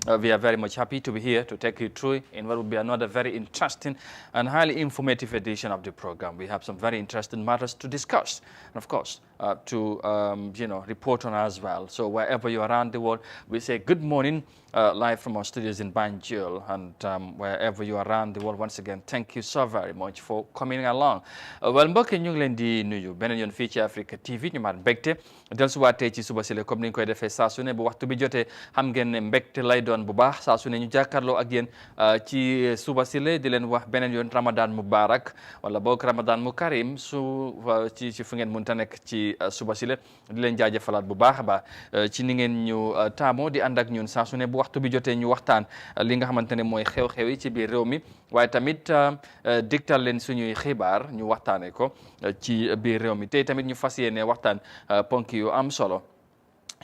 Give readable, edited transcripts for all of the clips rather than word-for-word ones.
We are very much happy to be here to take you through in what will be another very interesting and highly informative edition of the program. We have some very interesting matters to discuss, and of course, to report on as well. So wherever you are around the world, we say good morning live from our studios in Banjul, and wherever you are around the world, once again, thank you so very much for coming along. Well, mbokk ñu ngi leen di nuyu beneen yoon fii ci Africa TV ñu maan mbégte dellusiwaatee ci suba si la comme ni ñu koy defee saa su ne bu waxtu bi jotee xam ngeen ne mbégte lay doon bu baax saa su ne ñu jàkkaarloo ak yéen ci suba si la di leen wax beneen yoon Ramadan Mubarak wala boog Ramadan mu Karim ci fu ngeen mënta nekk ci suba si la di leen jaajëfalaat bu baax a baax ci ni ngeen ñu taamoo di ànd ak ñun saa su ne bu waxtu bi jotee ñu waxtaan li nga xamante ne mooy xew-xew yi ci biir réew mi waaye tamit digtal leen suñuy xibaar ñu waxtaanee ko ci biir réew mi tey tamit ñu fas yéene waxtaan ponk yu am solo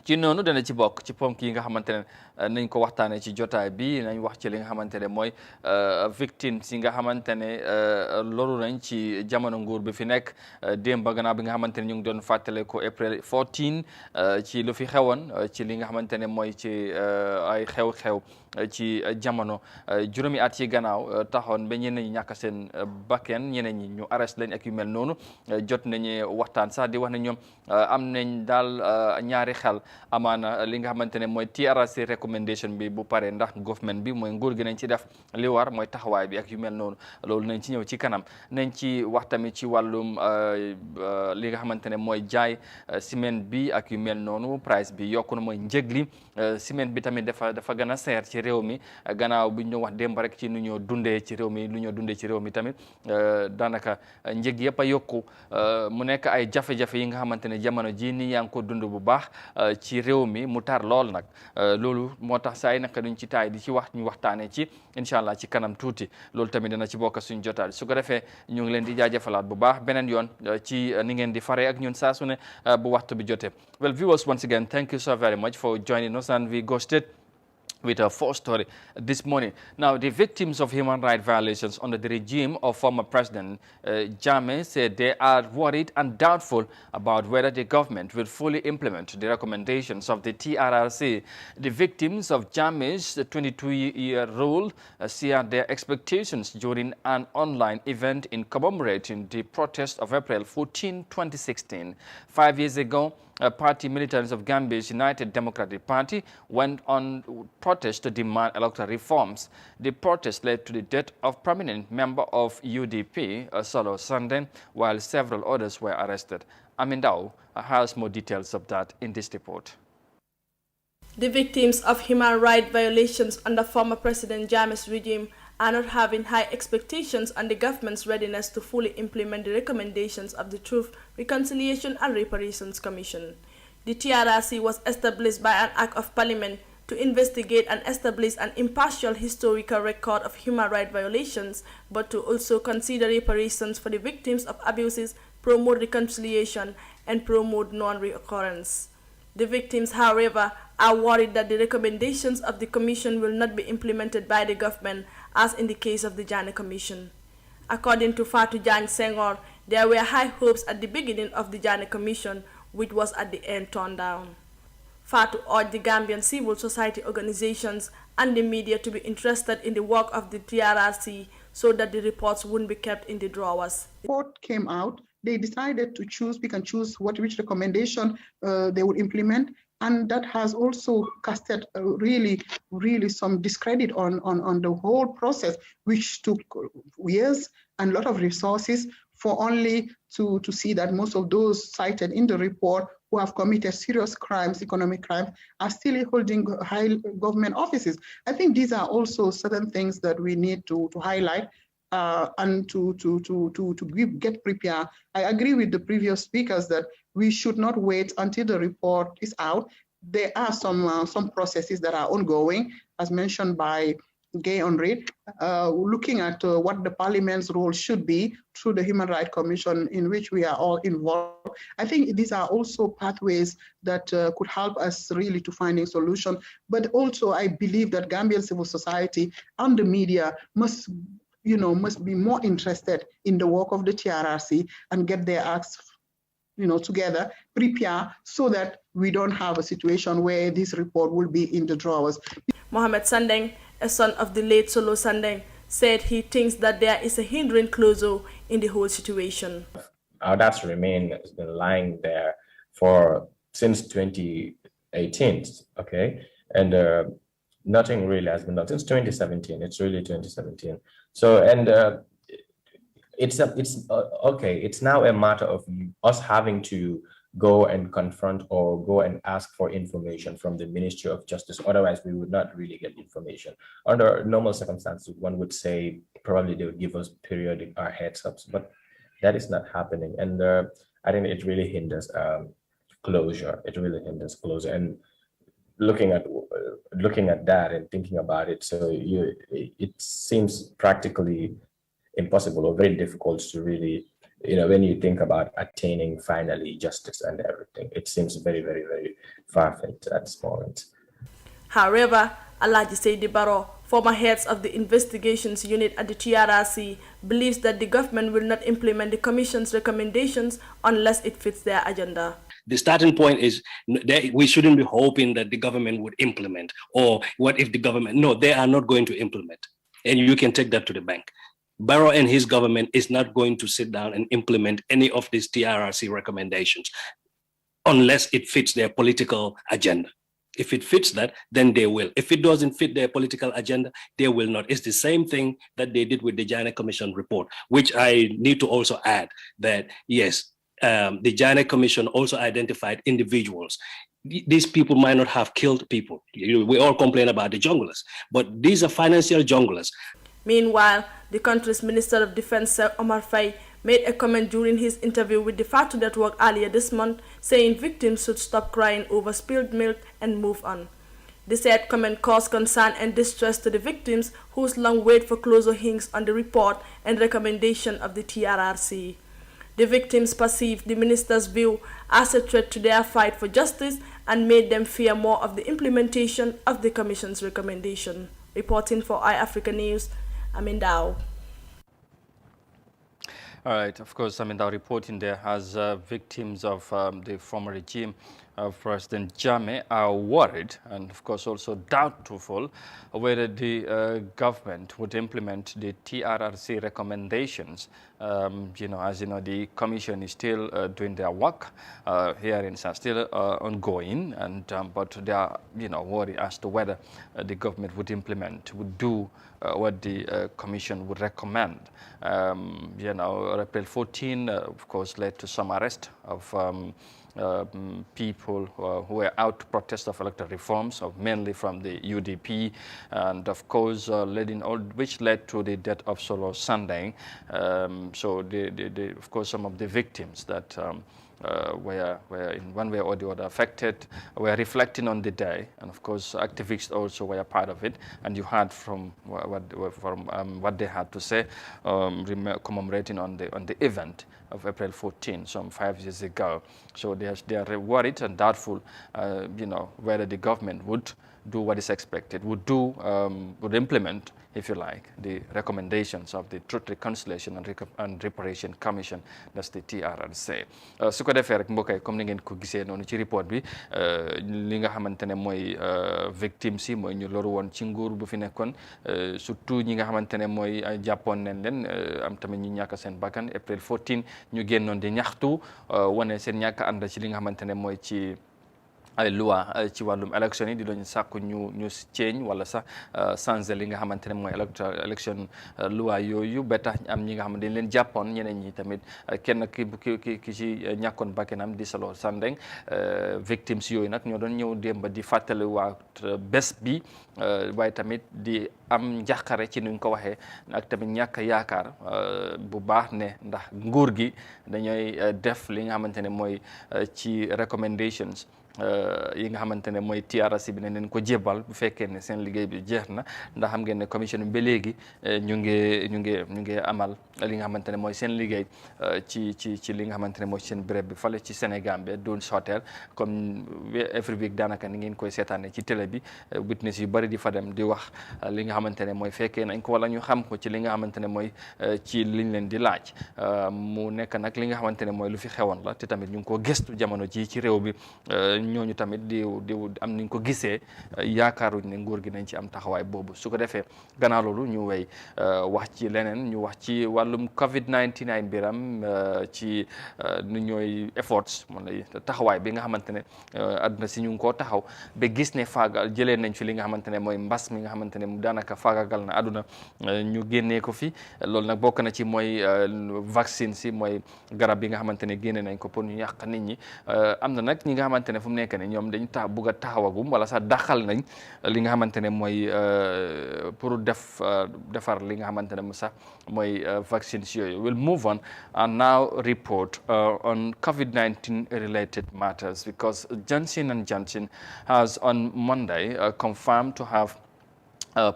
ci noonu dana ci bokk ci ponk yi nga xamante ne nañ ko waxtaanee ci jotaay bi nañ wax ci li nga xamante ne mooy victimes yi nga xamante ne loru nañ ci jamono nguur bi fi nekk démb gannaaw bi nga xamante ne ñu ngi doon fàttale ko April 14 ci lu fi xewoon ci li nga xamante ne mooy ci ay xew-xew ci jamono juróomi at yi gannaaw taxoon ba ñeneen ñi ñàkk seen bakken ñeneen ñi ñu arrest lañ ak yu mel noonu jot nañu waxtaan sax di wax ne ñoom am nañ daal ñaari xel amaana li nga xamante ne mooy TRRC recommendation bi bu pare ndax government bi mooy nguur gi nañ ci def li war mooy taxawaay bi ak yu mel noonu loolu nañ ci ñëw ci kanam nañ ci wax tamit ci wàllum li nga xamante ne mooy jaay ciment bi ak yu mel noonu price bi yokku na mooy njëg li ciment bi tamit dafa gën a seer ci réew mi gannaaw bi ñu wax démb rek ci nu ñoo dundee ci réew mi lu ñoo dundee ci réew mi tamit daanaka njëg yëpp a yokku mu nekk ay jafe-jafe yi nga xamante ne jamono ji ni yaa ngi ko dund bu baax ci réew mi mu tar lool nag loolu moo tax saa yi naka duñ ci taay di ci wax ñu waxtaanee ci incha allah ci kanam tuuti loolu tamit dana ci bokk suñu jotaay su ko defee ñu ngi leen di jaajëfalaat bu baax beneen yoon ci ni ngeen di faree ak ñun saa su ne bu waxtu bi jotee. Well, viewers, once again, thank you so very much for joining us, and we go straight with our first story this morning. Now, the victims of human rights violations under the regime of former President Jammeh said they are worried and doubtful about whether the government will fully implement the recommendations of the TRRC. The victims of Jammeh's 22-year rule shared their expectations during an online event in commemorating the protest of April 14, 2016. 5 years ago, party militants of Gambia's United Democratic Party went on protest to demand electoral reforms. The protest led to the death of prominent member of UDP, Solo Sanden, while several others were arrested. Amindao has more details of that in this report. The victims of human rights violations under former President Jammeh's regime are not having high expectations on the government's readiness to fully implement the recommendations of the Truth, Reconciliation and Reparations Commission. The TRRC was established by an Act of Parliament to investigate and establish an impartial historical record of human rights violations, but to also consider reparations for the victims of abuses, promote reconciliation, and promote non-reoccurrence. The victims, however, are worried that the recommendations of the Commission will not be implemented by the government, as in the case of the Jammeh Commission. According to Fatou Jagne Senghor, there were high hopes at the beginning of the Jammeh Commission, which was at the end torn down. Fatou urged the Gambian civil society organizations and the media to be interested in the work of the TRRC so that the reports wouldn't be kept in the drawers. The report came out. They decided to pick and choose which recommendation they would implement. And that has also casted really some discredit on the whole process, which took years and a lot of resources for only to see that most of those cited in the report who have committed serious crimes, economic crimes, are still holding high government offices. I think these are also certain things that we need to highlight and to get prepared. I agree with the previous speakers that we should not wait until the report is out. There are some processes that are ongoing, as mentioned by Gay Onreid, looking at what the Parliament's role should be through the Human Rights Commission, in which we are all involved. I think these are also pathways that could help us really to find a solution. But also, I believe that Gambian civil society and the media must be more interested in the work of the TRRC and get their acts together, prepare so that we don't have a situation where this report will be in the drawers. Mohamed Sandeng, a son of the late Solo Sandeng, said he thinks that there is a hindering clause in the whole situation. That's remained has been lying there for since 2018, okay, and nothing really has been done since 2017. It's really 2017. So it's okay. It's now a matter of us having to go and confront or go and ask for information from the Ministry of Justice. Otherwise, we would not really get information. Under normal circumstances, one would say probably they would give us periodic heads ups, but that is not happening. And I think it really hinders closure. It really hinders closure. And looking at that and thinking about it, so it seems practically impossible or very difficult to really, when you think about attaining finally justice and everything, it seems very, very, very far-fetched at this moment. However, Alhaji Seidi Barrow, former head of the investigations unit at the TRRC, believes that the government will not implement the Commission's recommendations unless it fits their agenda. The starting point is we shouldn't be hoping that the government would implement, or what if the government, no, they are not going to implement. And you can take that to the bank. Barrow and his government is not going to sit down and implement any of these TRRC recommendations unless it fits their political agenda. If it fits that, then they will. If it doesn't fit their political agenda, they will not. It's the same thing that they did with the Janet Commission report, which I need to also add that, yes, the Janet Commission also identified individuals. These people might not have killed people. We all complain about the junglers, but these are financial junglers. Meanwhile, the country's Minister of Defense, Omar Faye, made a comment during his interview with the Fatu Network earlier this month, saying victims should stop crying over spilled milk and move on. The said comment caused concern and distress to the victims, whose long wait for closure hangs on the report and recommendation of the TRRC. The victims perceived the minister's view as a threat to their fight for justice and made them fear more of the implementation of the Commission's recommendation. Reporting for iAfrica News, Amin Dao. All right, of course, Amin Dao reporting there as victims of the former regime of President Jammeh are worried and, of course, also doubtful whether the government would implement the TRRC recommendations. As you know, the commission is still doing their work. Hearings are still ongoing, and but they are, worried as to whether the government would do what the commission would recommend. April 14, of course, led to some arrest of people who were out to protest of electoral reforms, mainly from the UDP, and of course, which led to the death of Solo Sandeng. So, of course, some of the victims that were in one way or the other affected were reflecting on the day, and of course, activists also were a part of it. And you heard from what they had to say, commemorating on the event of April 14, some 5 years ago. So they are worried and doubtful, whether the government would do what is expected, would implement, if you like, the recommendations of the Truth, Reconciliation and Reparation Commission, that's the TRRC. su ko defee rek mbokk yi comme ni ngeen ko gisee noonu ci report bi li nga xamante ne mooy victimes yi mooy ñu loru woon ci nguur bu fi nekkoon, surtout ñi nga xamante ne mooy jàppoon nañ leen, am tamit ñu ñàkk seen bakkan April 14 ñu génnoon di ñaxtu wane seen ñàkk ànd ci li nga xamante ne mooy ci ay loi ci wàllum élection yi di doon sàkku ñu change wala sax changer li nga xamante ne mooy élection loi yooyu ba tax am ñi nga xam ne dañ leen jàppoon, ñeneen ñi tamit kenn ki ci ñàkkoon bakkanam di Solo Sandeng. Victims yooyu nag ñoo doon ñëw démb di fàttaliwaat bés bi, waaye tamit di am njàqare ci nuñ ko waxee ak tamit ñàkk yaakaar bu baax ne ndax nguur gi dañooy def li nga xamante ne mooy ci recommendations yi nga xamante ne mooy TRRC bi ne leen ko jébal bu fekkee ne seen liggéey bi jeex na, ndax xam ngeen ne commission bi ba léegi ñu ngi amal li nga xamante ne mooy seen liggéey ci li nga xamante ne mooy seen béréb bi fale ci Sénégal bi doon sotteel comme every week daanaka ni ngeen koy seetaane ci télé bi, witness yu bari di fa dem di wax li nga xamante ne mooy fekkee nañ ko wala ñu xam ko ci li nga xamante ne mooy ci liñ leen di laaj. Mu nekk nag li nga xamante ne mooy lu fi xewoon la te tamit ñu ngi ko gëstu jamono ji ci réew bi. ñooñu tamit di am niñ ko gisee yaakaaruñ ne nguur gi nañ ci am taxawaay boobu su ko defee gannaaw loolu ñu wey wax ci leneen ñu wax ci wàllum COVID-19 ay mbiram ci nu ñooy efforts moom lay taxawaay bi nga xamante ne àdduna si ñu ngi koo taxaw ba gis ne faagal jëlee nañ fi li nga xamante ne mooy mbas mi nga xamante ne mu daanaka faagagal na àdduna ñu génnee ko fi loolu nag bokk na ci mooy vaccine si mooy garab bi nga xamante ne génne nañ ko pour ñu yàq nit ñi am na nag ñi nga xamante ne fu mu nekk ne ñoom dañu bugg a taxawagum wala sax daxal nañ li nga xamante ne mooy pour defar li nga xamante ne mu sax mooy vaccines yooyu. We'll move on and now report on COVID-19 related matters because Johnson & Johnson has on Monday confirmed to have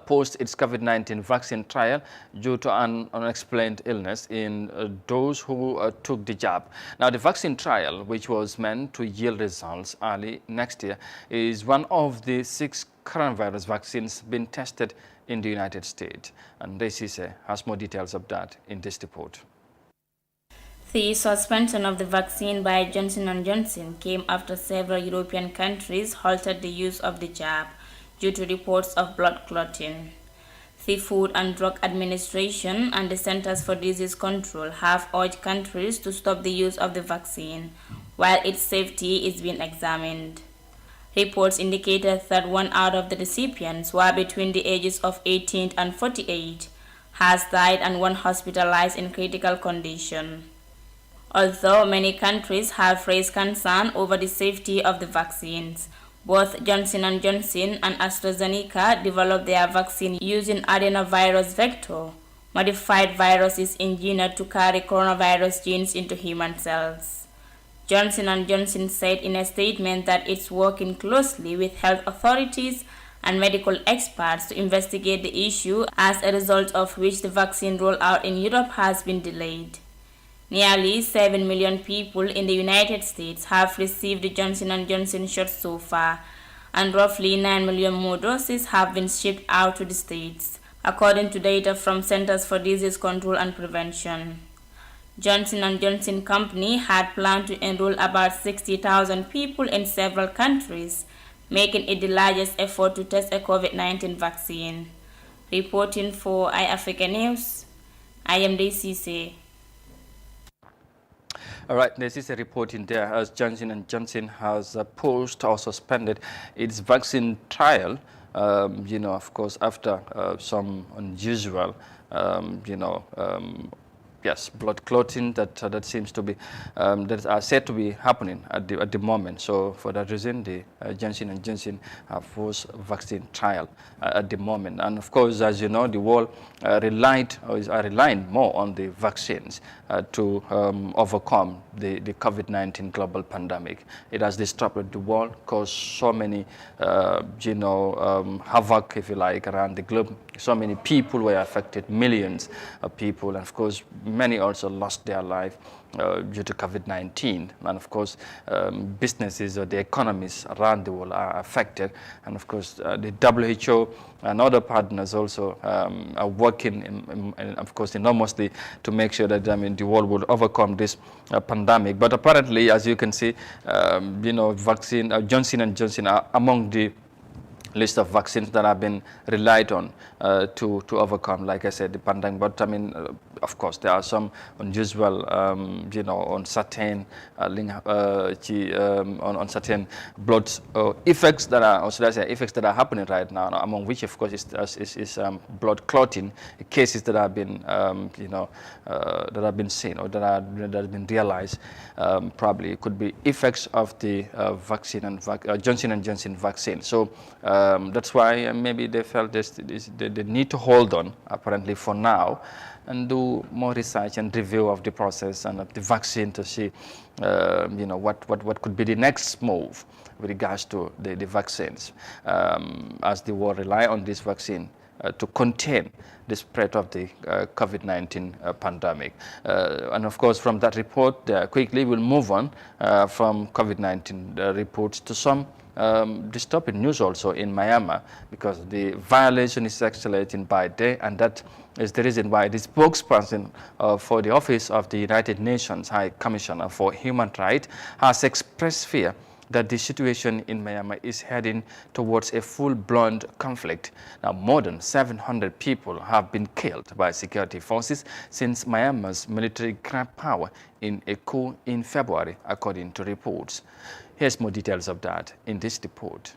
paused its COVID-19 vaccine trial due to an unexplained illness in those who took the jab. Now, the vaccine trial, which was meant to yield results early next year, is one of the 6 coronavirus vaccines being tested in the United States. And Desise has more details of that in this report. The suspension of the vaccine by Johnson & Johnson came after several European countries halted the use of the jab due to reports of blood clotting. The Food and Drug Administration and the Centers for Disease Control have urged countries to stop the use of the vaccine while its safety is being examined. Reports indicated that 1 out of the recipients were between the ages of 18 and 48, has died and 1 hospitalized in critical condition. Although many countries have raised concern over the safety of the vaccines, both Johnson & Johnson and AstraZeneca developed their vaccine using adenovirus vector, modified viruses engineered to carry coronavirus genes into human cells. Johnson & Johnson said in a statement that it's working closely with health authorities and medical experts to investigate the issue, as a result of which the vaccine rollout in Europe has been delayed. Nearly 7 million people in the United States have received the Johnson & Johnson shot so far, and roughly 9 million more doses have been shipped out to the states, according to data from Centers for Disease Control and Prevention. Johnson & Johnson Company had planned to enroll about 60,000 people in several countries, making it the largest effort to test a COVID-19 vaccine. Reporting for iAfrica News, I am Desise. All right, this is a report in there as Johnson & Johnson has paused or suspended its vaccine trial, of course, after some unusual, blood clotting that seems to be that are said to be happening at the moment. So for that reason, the Johnson & Johnson have forced vaccine trial at the moment. And of course, as you know, the world are relying more on the vaccines to overcome the COVID-19 global pandemic. It has disrupted the world, caused so many, havoc, if you like, around the globe. So many people were affected, millions of people, and of course, many also lost their life due to COVID-19. And of course, businesses or the economies around the world are affected. And of course, the WHO and other partners also are working, of course, enormously to make sure that the world will overcome this pandemic. But apparently, as you can see, vaccine Johnson & Johnson are among the list of vaccines that have been relied on to overcome, like I said, the pandemic. But of course, there are some unusual, on certain on certain blood effects that are, or should I say, effects that are happening right now. Among which, of course, is blood clotting cases that have been, that have been seen or that have been realized. Probably it could be effects of the vaccine and Johnson & Johnson vaccine. So that's why maybe they felt they need to hold on, apparently, for now, and do more research and review of the process and of the vaccine to see, what could be the next move with regards to the vaccines, as the world rely on this vaccine to contain the spread of the COVID-19 pandemic. And of course, from that report, quickly we'll move on from COVID-19 reports to some disturbing news also in Myanmar, because the violation is escalating by day, and that is the reason why the spokesperson for the Office of the United Nations High Commissioner for Human Rights has expressed fear that the situation in Myanmar is heading towards a full-blown conflict. Now, more than 700 people have been killed by security forces since Myanmar's military grabbed power in a coup in February, according to reports. Here's more details of that in this report.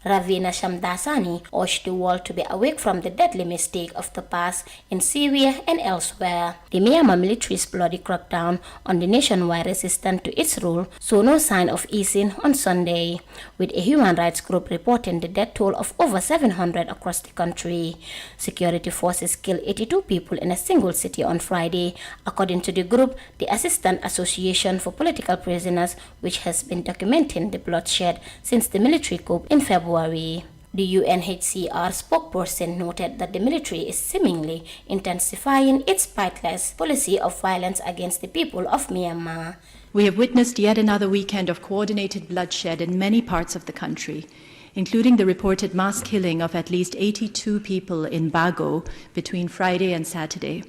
Ravina Shamdasani urged the world to be awake from the deadly mistake of the past in Syria and elsewhere. The Myanmar military's bloody crackdown on the nationwide resistance to its rule saw no sign of easing on Sunday, with a human rights group reporting the death toll of over 700 across the country. Security forces killed 82 people in a single city on Friday, according to the group, the Assistant Association for Political Prisoners, which has been documenting the bloodshed since the military coup in February. The UNHCR spokesperson noted that the military is seemingly intensifying its spiteless policy of violence against the people of Myanmar. We have witnessed yet another weekend of coordinated bloodshed in many parts of the country, including the reported mass killing of at least 82 people in Bago between Friday and Saturday.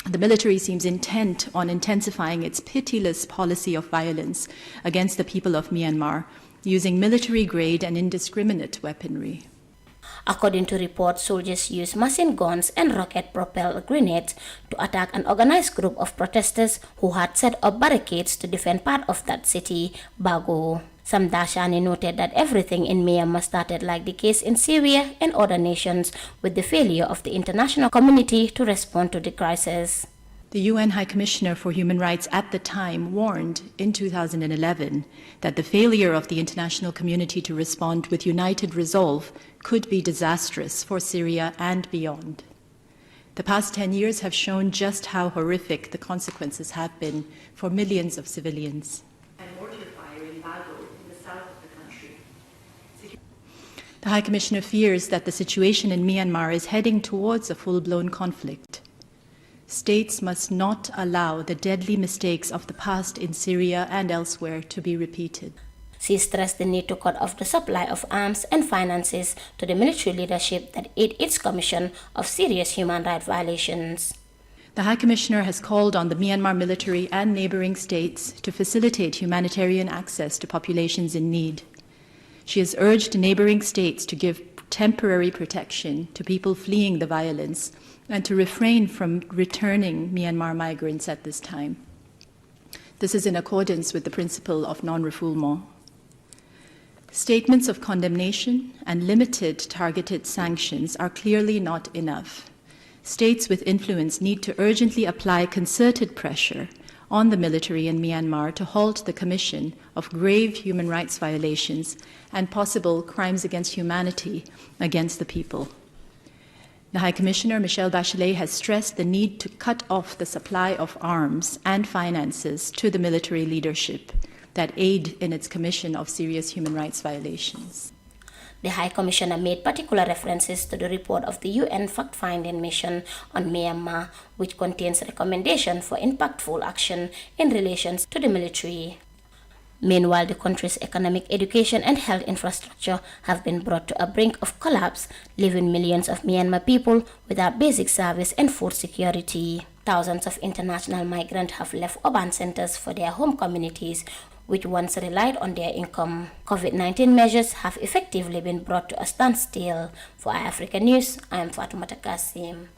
The military seems intent on intensifying its pitiless policy of violence against the people of Myanmar, using military-grade and indiscriminate weaponry. According to reports, soldiers used machine guns and rocket-propelled grenades to attack an organized group of protesters who had set up barricades to defend part of that city, Bago. Samdashani noted that everything in Myanmar started like the case in Syria and other nations, with the failure of the international community to respond to the crisis. The UN High Commissioner for Human Rights at the time warned in 2011 that the failure of the international community to respond with united resolve could be disastrous for Syria and beyond. The past 10 years have shown just how horrific the consequences have been for millions of civilians. And mortar fire in Bago, in the south of the country. The High Commissioner fears that the situation in Myanmar is heading towards a full-blown conflict. States must not allow the deadly mistakes of the past in Syria and elsewhere to be repeated. She stressed the need to cut off the supply of arms and finances to the military leadership that aid its commission of serious human rights violations. The High Commissioner has called on the Myanmar military and neighboring states to facilitate humanitarian access to populations in need. She has urged neighboring states to give temporary protection to people fleeing the violence and to refrain from returning Myanmar migrants at this time. This is in accordance with the principle of non-refoulement. Statements of condemnation and limited targeted sanctions are clearly not enough. States with influence need to urgently apply concerted pressure on the military in Myanmar to halt the commission of grave human rights violations and possible crimes against humanity against the people. The High Commissioner, Michelle Bachelet, has stressed the need to cut off the supply of arms and finances to the military leadership that aid in its commission of serious human rights violations. The High Commissioner made particular references to the report of the UN fact-finding mission on Myanmar, which contains recommendations for impactful action in relation to the military. Meanwhile, the country's economic, education, and health infrastructure have been brought to a brink of collapse, leaving millions of Myanmar people without basic service and food security. Thousands of international migrants have left urban centers for their home communities, which once relied on their income. COVID-19 measures have effectively been brought to a standstill. For iAfrica News, I am Fatoumata Kasim.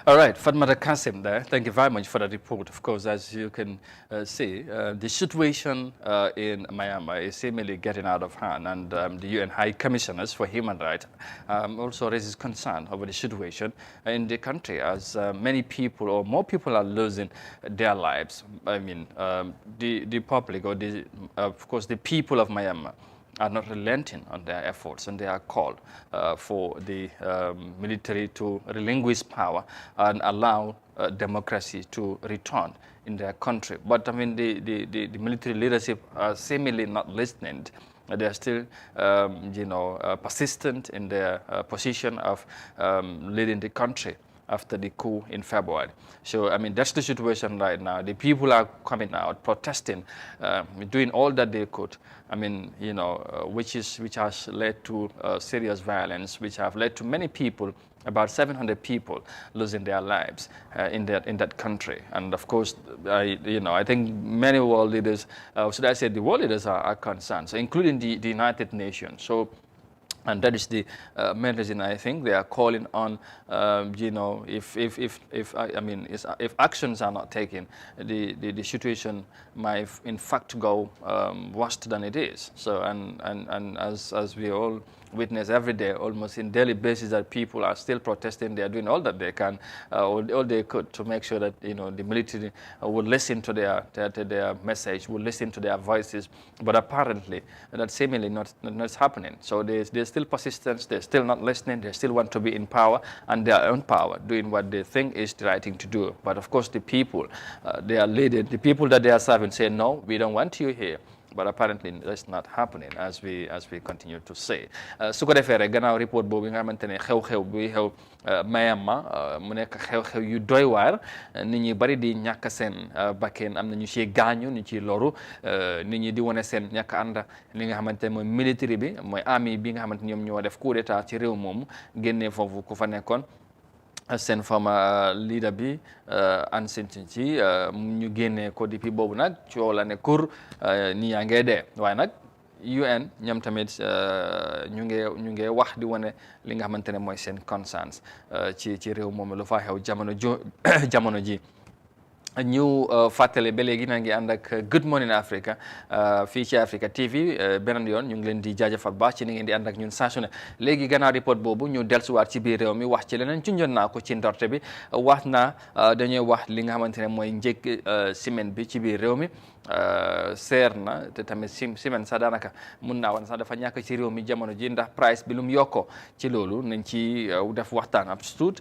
All right, Fatoumata Kasim there. Thank you very much for the report. Of course, as you can see, the situation in Myanmar is seemingly getting out of hand, and the UN High Commissioners for Human Rights also raises concern over the situation in the country, as many people or more people are losing their lives. I mean, the public or of course, the people of Myanmar are not relenting on their efforts, and they are called for the military to relinquish power and allow democracy to return in their country. But I mean, the military leadership are seemingly not listening. They are still, persistent in their position of leading the country. after the coup in February. So, I mean, that's the situation right now. The people are coming out, protesting, doing all that they could. I mean, you know, which has led to serious violence, which have led to many people, about 700 people losing their lives in that country. And of course, I think many world leaders, should I say the world leaders are concerned, so including the United Nations. So, and that is the main reason I think they are calling on, you know, if actions are not taken, the situation might in fact go worse than it is. So and as we all witness every day, almost in daily basis, that people are still protesting. They are doing all that they can, all they could, to make sure that, you know, the military would listen to their message, would listen to their voices. But apparently, that seemingly not happening. So there's still persistence. They're still not listening. They still want to be in power, and their own power, doing what they think is the right thing to do. But of course, the people they are leading, the people that they are serving, say, no, we don't want you here. But apparently that's not happening, as we continue to say. Su ko defee rek gannaaw report boobu nga xamante ne xew-xew bi xew Myanmar mu nekk xew-xew yu doy waar, nit ñi bari di ñàkk seen bakkeen, am na ñu ciy gaañu, ñu ciy loru, nit ñi di wane seen ñàkk ànd li nga xamante ne mooy military bi, mooy army bi nga xamante ñoom ñoo def coup d'état ci réew moomu, génnee foofu ku fa nekkoon seen former leader bi Aung San Suu Kyi, ñu génnee ko depuis boobu nag coow la ne kur ni yaa ngee dee. Waaye nag UN ñoom tamit ñu ngi wax di wane li nga xamante ne mooy seen concerns ci réew moom lu fa xew jamono ji. ñu fàttale ba léegi na ngi ànd ak Good Morning Africa fii ci Africa TV beneen yoon ñu ngi leen di jaajëfal baax ci ni ngeen di ànd ak ñun saa su ne. Léegi gannaaw report boobu ñu dellusiwaat ci biir réew mi wax ci leneen ci njoon naa ko ci ndorte bi, wax naa dañuy wax li nga xamante ne mooy njëg ciment bi ci biir réew mi. Seer na te tamit ciment sax daanaka mun naa wan sax dafa ñàkk ci réew mi jamono ji, ndax price bi lu mu yokkoo ci loolu nañ ci def waxtaan ab tuut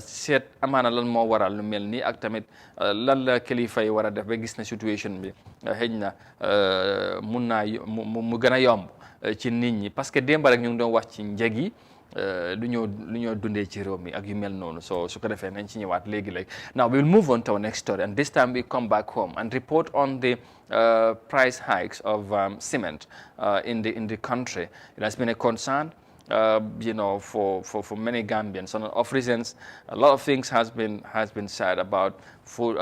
seet amaana lan moo waral lu mel nii, ak tamit lan la kilifa yi war a def ba gis na situation bi xëy na mun naa mu gën a yomb ci nit ñi, parce que démb rek ñu ngi doon wax ci njëg yi lu ñoo dundee ci réew mi ak yu mel noonu. So su ko defee nañ ci ñëwaat léegi-léegi. Now we will move on to our next story, and this time we come back home and report on the price hikes of cement in the country. It has been a concern, you know, for many Gambians. And of reasons, a lot of things has been said about food,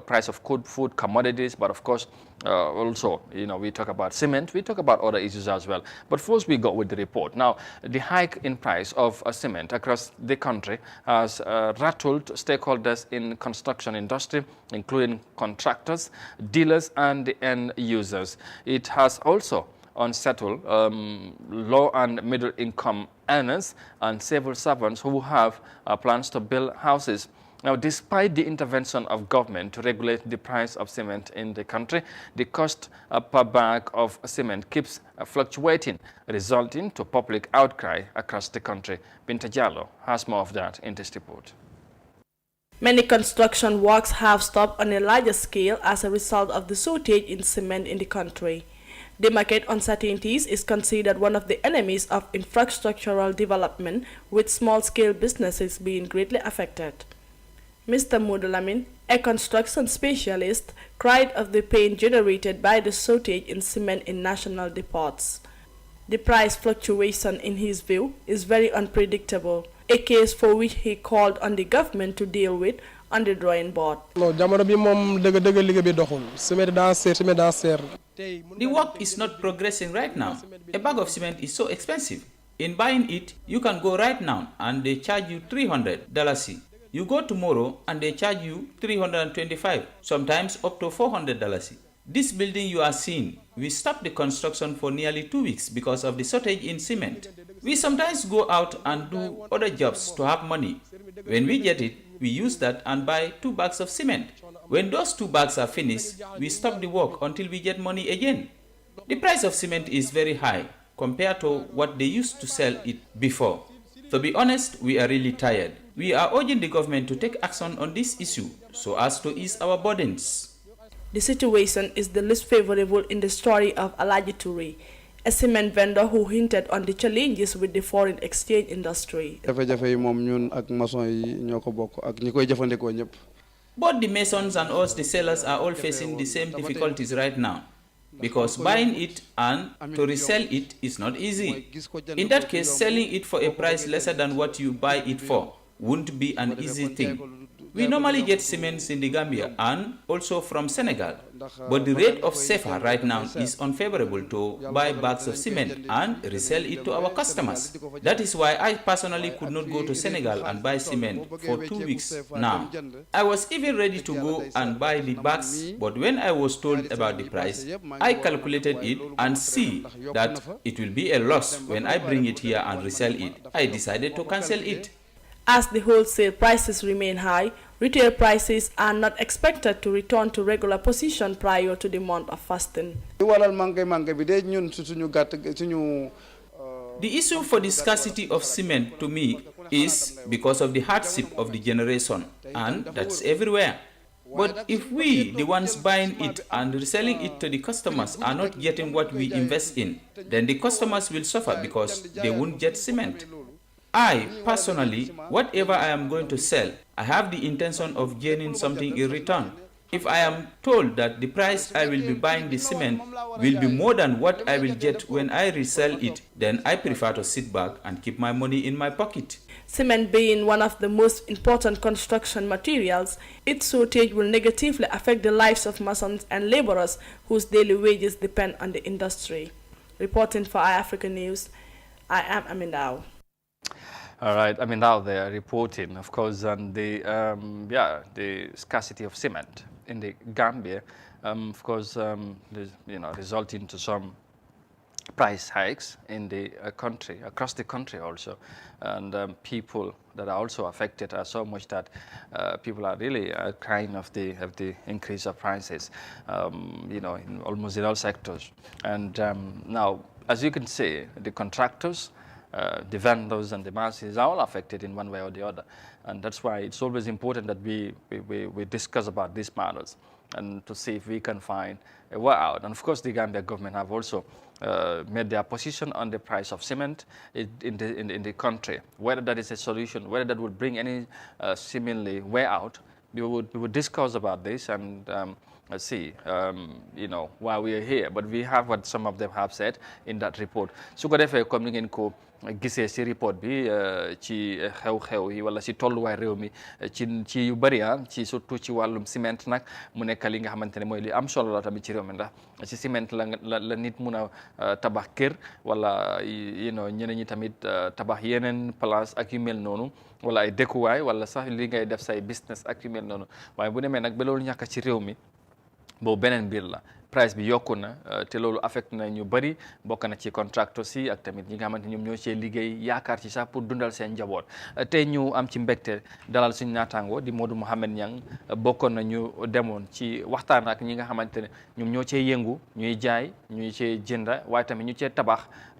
price of food commodities, but of course, also, you know, we talk about cement, we talk about other issues as well. But first, we go with the report. Now, the hike in price of cement across the country has rattled stakeholders in construction industry, including contractors, dealers, and the end users. It has also unsettled low and middle income earners and civil servants who have plans to build houses. Now, despite the intervention of government to regulate the price of cement in the country, the cost per bag of cement keeps fluctuating, resulting to public outcry across the country. Binta Jallo has more of that in this report. Many construction works have stopped on a larger scale as a result of the shortage in cement in the country. The market uncertainties is considered one of the enemies of infrastructural development, with small-scale businesses being greatly affected. Mr. Mudulamin, a construction specialist, cried of the pain generated by the shortage in cement in national depots. The price fluctuation, in his view, is very unpredictable, a case for which he called on the government to deal with on the drawing board. The work is not progressing right now. A bag of cement is so expensive. In buying it, you can go right now and they charge you $300. You go tomorrow and they charge you $325, sometimes up to $400. This building you are seeing, we stopped the construction for nearly 2 weeks because of the shortage in cement. We sometimes go out and do other jobs to have money. When we get it, we use that and buy 2 bags of cement. When those 2 bags are finished, we stop the work until we get money again. The price of cement is very high compared to what they used to sell it before. To be honest, we are really tired. We are urging the government to take action on this issue so as to ease our burdens. The situation is the least favorable in the story of Alaji Toure, a cement vendor who hinted on the challenges with the foreign exchange industry. Both the masons and us, the sellers, are all facing the same difficulties right now, because buying it and to resell it is not easy. In that case, selling it for a price lesser than what you buy it for won't be an easy thing. We normally get cements in the Gambia and also from Senegal, but the rate of CFA right now is unfavorable to buy bags of cement and resell it to our customers. That is why I personally could not go to Senegal and buy cement for 2 weeks now. I was even ready to go and buy the bags, but when I was told about the price, I calculated it and see that it will be a loss when I bring it here and resell it. I decided to cancel it. As the wholesale prices remain high, retail prices are not expected to return to regular position prior to the month of fasting. The issue for the scarcity of cement to me is because of the hardship of the generation, and that's everywhere. But if we, the ones buying it and reselling it to the customers, are not getting what we invest in, then the customers will suffer because they won't get cement. I, personally, whatever I am going to sell, I have the intention of gaining something in return. If I am told that the price I will be buying the cement will be more than what I will get when I resell it, then I prefer to sit back and keep my money in my pocket. Cement being one of the most important construction materials, its shortage will negatively affect the lives of masons and laborers whose daily wages depend on the industry. Reporting for iAfrica News, I am Amindao. All right, I mean, now they are reporting, of course, on the the scarcity of cement in the Gambia, of course, resulting to some price hikes in the country, across the country also, and people that are also affected are so much that people are really crying of the increase of prices, in almost in all sectors, and now, as you can see, the contractors. The vendors and the masses are all affected in one way or the other, and that's why it's always important that we discuss about these matters and to see if we can find a way out. And of course, the Gambia government have also made their position on the price of cement in the country. Whether that is a solution, whether that would bring any seemingly way out, we would discuss about this and. Let's see, why we are here, but we have what some of them have said in that report. So, ko defee comme ni ngeen ko gisee ci report bi ci xew-xew yi wala ci tolluwaay réew mi ci yu bëri ci surtout ci wàllum ciment nag mu nekk li nga xamante ne mooy li am solo la tamit ci réew mi ndax ci ciment la nit mun a tabax kër wala ñeneen ñi tamit tabax yeneen place ak yu mel noonu wala ay dëkkuwaay wala sax li ngay def say business ak yu mel noonu waaye bu demee nag ba loolu ñàkk ci réew mi. boobu beneen mbir la price bi yokku na te loolu affecte na ñu bëri bokk na ci contractors yi ak tamit ñi nga xamante ñoom ñoo cee liggéey yaakaar ci sax pour dundal seen njaboot tey ñu am ci mbégte dalal suñu naataango di Modou Mohamed Niang bokkoon na ñu demoon ci waxtaan ak ñi nga xamante ne ñoom ñoo cee yëngu ñuy jaay ñuy cee jënda waaye tamit ñu cee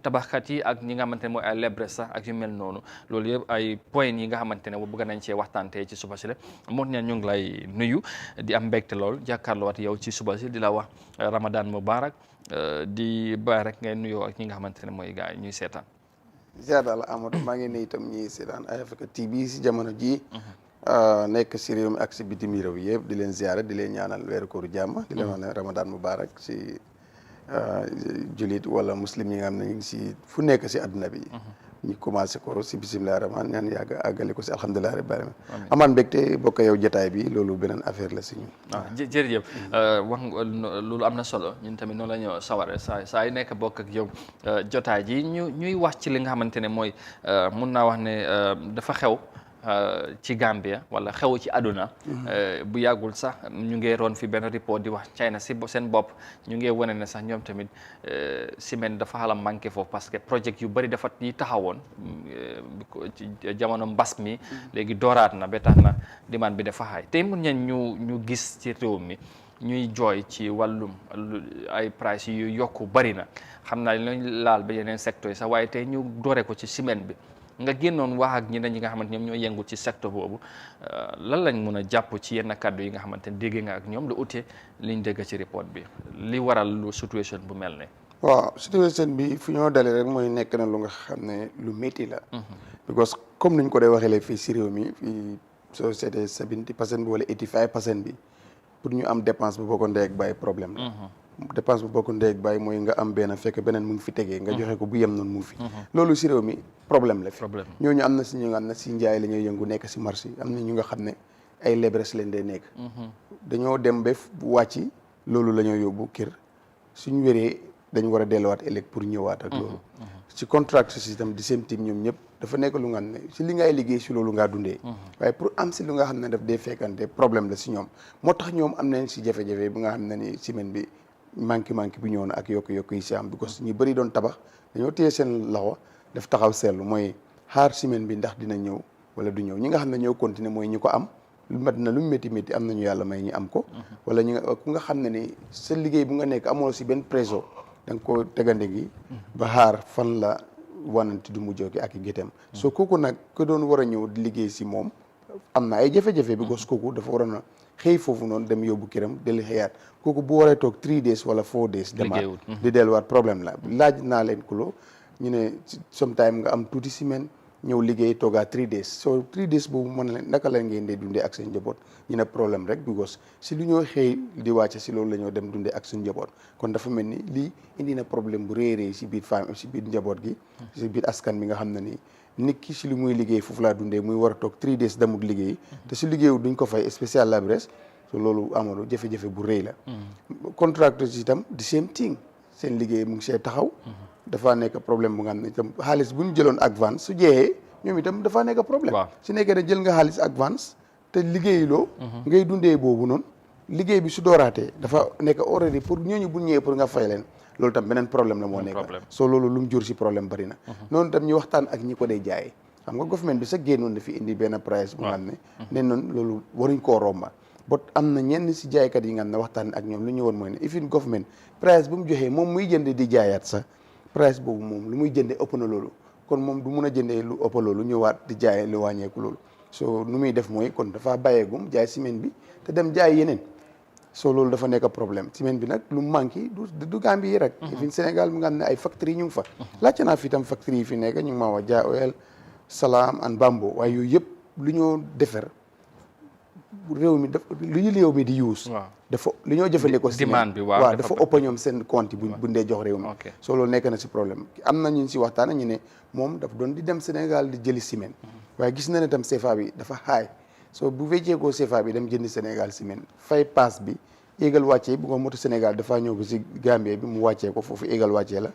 tabaxkat yi ak ñi nga xamante ne mooy ay lebre sax ak yu mel noonu loolu yëpp ay point yi nga xamante ne bëgg nañ cee waxtaan tey ci suba si la Modou Niang ñu ngi lay nuyu di am mbégte lool jàkkaarloo at yow ci suba si di la wax Ramadan Mubarak di bàyyi rek ngay nuyoo ak ñi nga xamante ne mooy gars yi ñuy seetaan. ziar Amadou maa ngi nuyu itam ñuy seetaan iAfrica TV si jamono ji nekk si réew mi ak si bitim réew yëpp di leen ziar di leen ñaanal weeru kooru jàmm. di leen wax ne Ramadan Mubarak si julit wala muslim yi nga xam ne ñu ngi si fu nekk si adduna bi. ñu commencé ko si bisimilah rahmaan ñaan yàgg àggale ko si alhamdulilah rabbil alamin amaan mbégte bokk yow jotaay bi loolu beneen affaire la si ñun. jërëjëf wax loolu am na solo ñun tamit noonu la ñu saware saa yu nekk bokk ak yow jotaay ji ñuy wax ci li nga xamante ne mooy mun naa wax ne dafa xew ci Gambia wala xew ci àdduna bu yàggul sax ñu ngi roon fi benn report di wax China si seen bopp ñu ngi wane ne sax ñoom tamit ciment dafa xala manqué foofu parce que projet yu bëri dafa yi taxawoon ci jamono mbas mi léegi dooraat na ba tax na demande bi dafa xaay tey mun nañ ñu gis ci réew mi ñuy jooy ci wàllum ay price yu yokku bëri na xam naa lañ laal ba yeneen secteur yi sax waaye tey ñu doore ko ci ciment bi nga génnoon wax ak ñeneen ñi nga xamante ñoom ñoo yëngu ci secteur boobu lan lañ mën a jàpp ci yenn kàddu yi nga xamante ne dégg nga ak ñoom lu ute liñ dégg ci report bi li waral lu situation bu mel ne. waaw situation bi fu ñoo dalee rek mooy nekk na lu nga xam ne lu métti la. because comme niñ ko dee waxee fii si réew mi fii soo seetee 70% bi wala 85% bi pour ñu am dépense bu bokk ndey ak bàyyi problème la. dépense bu bokk ndey ak bàyyi mooy nga am benn fekk beneen mu ngi fi tegee nga joxe ko bu yem noonu mu ngi fi. loolu si réew mi problème la fi. ñooñu am na si ñu nga xam ne si njaay la ñuy yëngu nekk si marché am na ñu nga xam ne ay lebres leen dee nekk. dañoo dem ba wàcc loolu la ñoo yóbbu kër suñu wéree dañ war a delluwaat ëllëg pour ñëwaat ak loolu. ci contract système di seen team ñoom ñëpp dafa nekk lu nga xam ne si li ngay liggéey si loolu ngaa dundee. waaye pour am si lu nga xam ne daf dee fekkante problème la si ñoom moo tax ñoom am nañ si jafe-jafe bi nga xam ne ni semaine bi manqué bi ñëw na ak yokk yi si am because ñu bëri doon tabax dañoo téye seen loxo daf taxaw seetlu mooy xaar semaine bi ndax dina ñëw wala du ñëw ñi nga xam ne ñoo continuer mooy ñi ko am lu mat na lu métti métti am nañu yàlla may ñi am ko. wala ñi nga ku nga xam ne ni sa liggéey bu nga nekk amoo si benn préso da nga ko tegande gi ba xaar fan la wananti du mujjoo ki ak i géttam soo kooku nag ko doon war a ñëw di liggéey si moom am na ay jafe-jafe bi gos kooku dafa waroon a xëy foofu noonu dem yóbbu këram deli xëyaat kooku bu waree toog 3 days wala 4 days demaat di delluwaat problème la laaj naa leen kulo ñu ne sometime nga am tuuti semaine ñëw liggéey toogaa 3 days so 3 days boobu mën leen naka la ngeen dee dundee ak seen njaboot ñu ne problème rek because si lu ñoo xëy di wàcce si loolu la ñoo dem dundee ak suñu njaboot kon dafa mel ni lii indi na problème bu réy si biir famille si biir njaboot gi si biir askan bi nga xam ne ni nit ki si lu muy liggéey foofu laa dundee muy war a toog 3 days demut liggéey te si liggéeyu duñ ko fay spécial labres so loolu amoon jafe-jafe bu rëy la contracteurs itam the same thing seen liggéey mu ngi see taxaw dafa nekk problème bu nga xam ne itam xaalis bu ñu jëloon advance su jeexee ñoom itam dafa nekk problème su nekkee ne jël nga xaalis advance te liggéeyuloo ngay dundee boobu noonu liggéey bi su dooraatee dafa nekk already pour ñooñu bu ñëwee pour nga fay leen loolu tam beneen problème la moo nekk soo loolu lu mu jur si problème bari na noonu tam ñu waxtaan ak ñi ko dee jaay xam nga government bi sax génnoon na fi indi benn price bu nga xam ne ne noonu loolu waruñ koo romba bot am na ñenn si jaaykat yi nga xam ne waxtaan ak ñoom lu ñu woon mooy ne ifin government price bu mu joxee moom muy jënd di jaayaat sax price boobu moom lu muy jëndee ëpp na loolu kon moom du mun a jëndee lu ëpp loolu ñëwaat di jaayee lu wàññeeku loolu so nu muy def mooy kon dafa bàyyeegum jaay semaine bi te dem jaay yeneen so loolu dafa nekk problème semaine bi nag lu mu manqué du Gambie yi rek ifin Sénégal mu nga xam ne ay factory ñu ngi fa laajte naa fi itam factory yi fi nekk ñu ngi maa wax Jaa Oil Salaam and Bambo waaye yooyu yëpp lu ñoo defer réew mi dafa lu ñu réew mi di use dafa lu ñoo jëfandikoo si demande bi waaw dafa ëpp ñoom seen compte bu ndee jox réew mi so loolu nekk na si problème am na ñu si waxtaan ñu ne moom daf doon di dem Sénégal di jëli ciment waaye gis na ne tam CFA bi dafa xaay so bu wecceekoo CFA bi dem jëndi Sénégal ciment fay paas bi éegal wàccee bu ko moto Sénégal dafa ñëw ko si Gambie bi mu wàccee ko foofu éegal wàccee la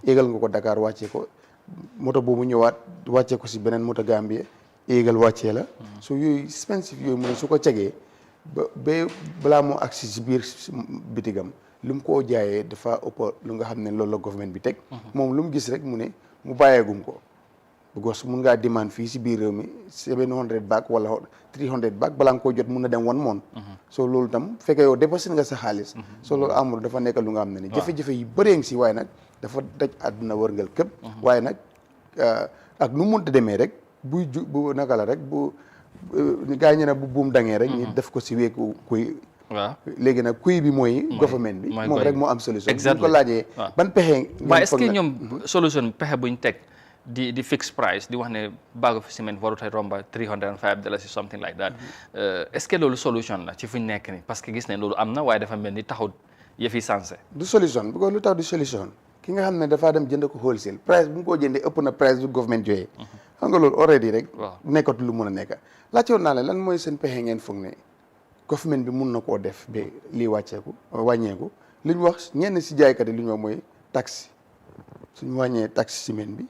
éegal nga ko Dakar wàccee ko moto boobu ñëwaat wàccee ko si beneen moto Gambie éegal wàccee la so yooyu expensive yooyu mu ne su ko cegee ba balaa moo agsi si biir bitigam lu mu koo jaayee dafa ëpp lu nga xam ne loolu la government bi teg moom lu mu gis rek mu ne mu bàyyeegum ko because mun ngaa demande fii si biir réew mi 700 bag wala 300 bag balaa nga koo jot mun na dem 1 month so loolu tam fekkee yow dépassé nga sa xaalis so loolu amul dafa nekk lu nga xam ne ni jafe-jafe yi bëree ngi si waaye nag dafa daj àdduna wërngal képp waaye nag ak nu munta demee rek bu naka la rek bu gaa ñu ne bu buum dangee rek ñu def ko si weeku kuy waaw léegi nag kuy bi mooy government bi moom rek moo am solution bu ko laajee ban pexe waaye est-ce que ñoom solution pexe buñ teg di fixed price di wax ne bag of cement warut a romba $305 something like that est-ce que loolu solution la ci fuñ nekk ni parce que gis ne loolu am na waaye dafa mel ni taxut yëf yi sensé du solution bu ko lu tax du solution ki nga xam ne dafaa dem jënd ko wholesale price bu mu ko jëndee ëpp na price bu government joxee xam nga loolu already rek nekkatu lu mun a nekk laajte woon naa lan mooy seen pexe ngeen foog ne government bi mun na koo def ba lii wàññeeku li ñu wax ñenn si jaaykat yi li ñu wax mooy taxe suñu wàññee taxe ciment bi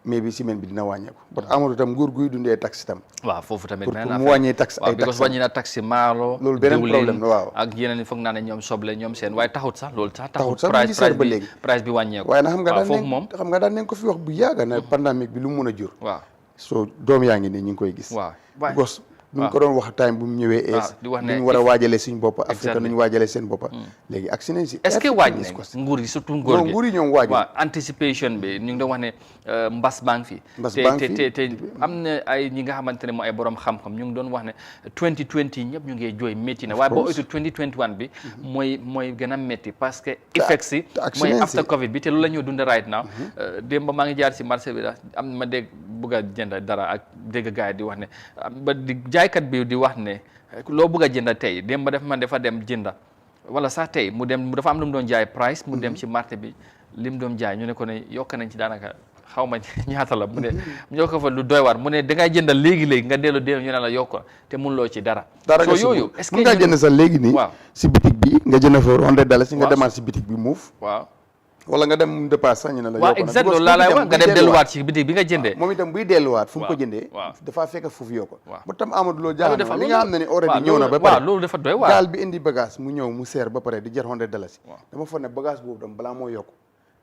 mais bi ciment bi dina wàññeeku but amatu tam nguur guy dundee taxe tam waaw foofu tamit pour mu wàññee taxe ay taxe wàññi na taxe maalo loolu beneen problème la waaw ak yeneen i foog naa ne ñoom soble ñoom seen waaye taxut sax loolu sax taxut price bi wàññeeku waaye nag xam nga daan nañ ko fi wax bu yàgga na pandémique bi lu mu mun a jur waaw so doom yaa ngi nii ñu ngi koy gis waaw because ñu ko doon wax time bu mu ñëwee ñu war a waajalee suñu bopp Afrique nu ñu waajalee seen bopp léegi ak si nañ si est-ce que waaj nañ nguur yi surtout nguur yi ñoom waaj anticipation bi ñu ngi doon wax ne mbas baa ngi fi te am na ay ñi nga xamante ne mooy ay borom xam-xam ñu ngi doon wax ne 2020 ñëpp ñu ngi jooy métti na waaye boo oytu 2021 bi mooy gën a métti parce que effects si mooy after covid bi te loolu la ñoo dund right now démb maa ngi jaar si marché bi am ma dégg bëgg a jënd dara ak dégg gars yi di wax ne ba di jaaykat bi di wax ne loo bëgg a jënd tey démb dafa dem jënda wala sax tey mu dafa am lu mu doon jaay price mu dem ci marché bi li mu doon jaay ñu ne ko ne yokk nañ ci daanaka xaw ma ñaata la mu ne ñoo ko fa lu doy war mu ne dangay jëndal léegi-léegi nga dellu ñu ne la yokk te mënuloo ci dara so yooyu est-ce que mën ngaa jënd sax léegi nii si bitig bi nga jënd fa $100 si nga demaat si bitig bi muuf waaw wala nga dem dépasse sax ñu ne la waaw exactement loolu laa lay wax nga dem delluwaat ci bitig bi nga jëndee moom itam buy delluwaat fu mu ko jëndee dafa fekk foofu yokk mu tam Amadou Lo jaaxal li nga xam ne ni already ñëw na ba pare loolu dafa doy waar gaal bi indi bagage mu ñëw mu seer ba pare di jar $100 dama foog ne bagage boobu tam balaa moo yokk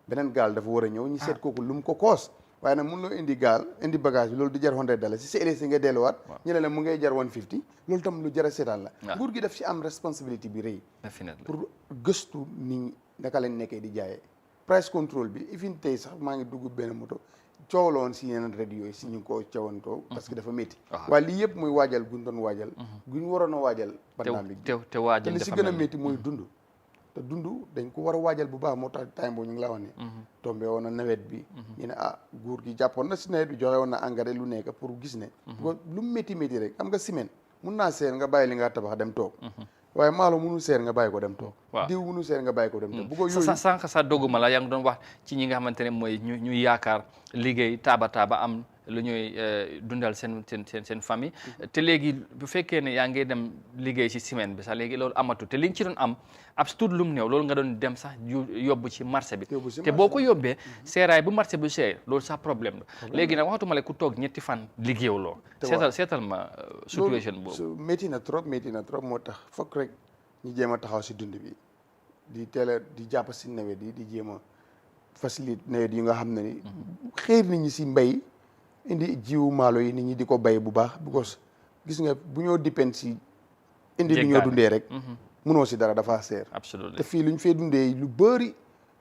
beneen gaal dafa war a ñëw ñu seet kooku lu mu ko koos waaye nag mun loo indi gaal indi bagage bi loolu di jar $100 si ëllëg si nga delluwaat ñu ne la mu ngay jar 150 loolu tam lu jar a seetaan la nguur gi daf si am responsabilité bi rëy pour gëstu nit naka lañ nekkee di jaayee price control bi ifin tey sax maa ngi dugg benn moto coow la woon si yeneen rajo yooyu si ñu ngi ko cawantoo parce que dafa métti waaye lii yëpp muy waajal guñ doon waajal guñ waroon a waajal pandémie bi te waajal li si gën a métti mooy dund te dund dañ ko war a waajal bu baax moo tax time boobu ñu ngi laa wax ne tombé woon na nawet bi ñu ne nguur gi jàppoon na si nawet bi joxe woon na engrais lu nekk pour gis ne lu mu métti métti rek am nga semaine mun naa seer nga bàyyi li nga tabax dem toog waaye maalo mënul seer nga bàyyi ko dem toog diw mënul seer nga bàyyi ko dem toog bu ko yooyu sànq sa dogguma la yaa ngi doon wax ci ñi nga xamante ne mooy ñu yaakaar liggéey taaba am lu ñuy dundal seen famille te léegi bu fekkee ne yaa ngi dem liggéey ci semaine bi sax léegi loolu amatu te li nga ci doon am ab tuut lum néew loolu nga doon dem sax yóbbu ci marché bi te boo ko yóbbee seeraay bu marché bi seer loolu sax problème la léegi nag waxatuma la ku toog ñetti fan liggéeyuloo seetal ma situation boobu métti na trop moo tax fokk rek ñu jéem a taxaw si dund bi di teel a di jàpp si nawet yi di jéem a faciliter nawet yi nga xam ne ni xëy nit ñi si mbay indi jiwu maalo yi nit ñi di ko bay bu baax because gis nga bu ñoo dépend si indi lu ñoo dundee rek mënoo si dara dafa seer te fii lu ñu fee dundee lu bëri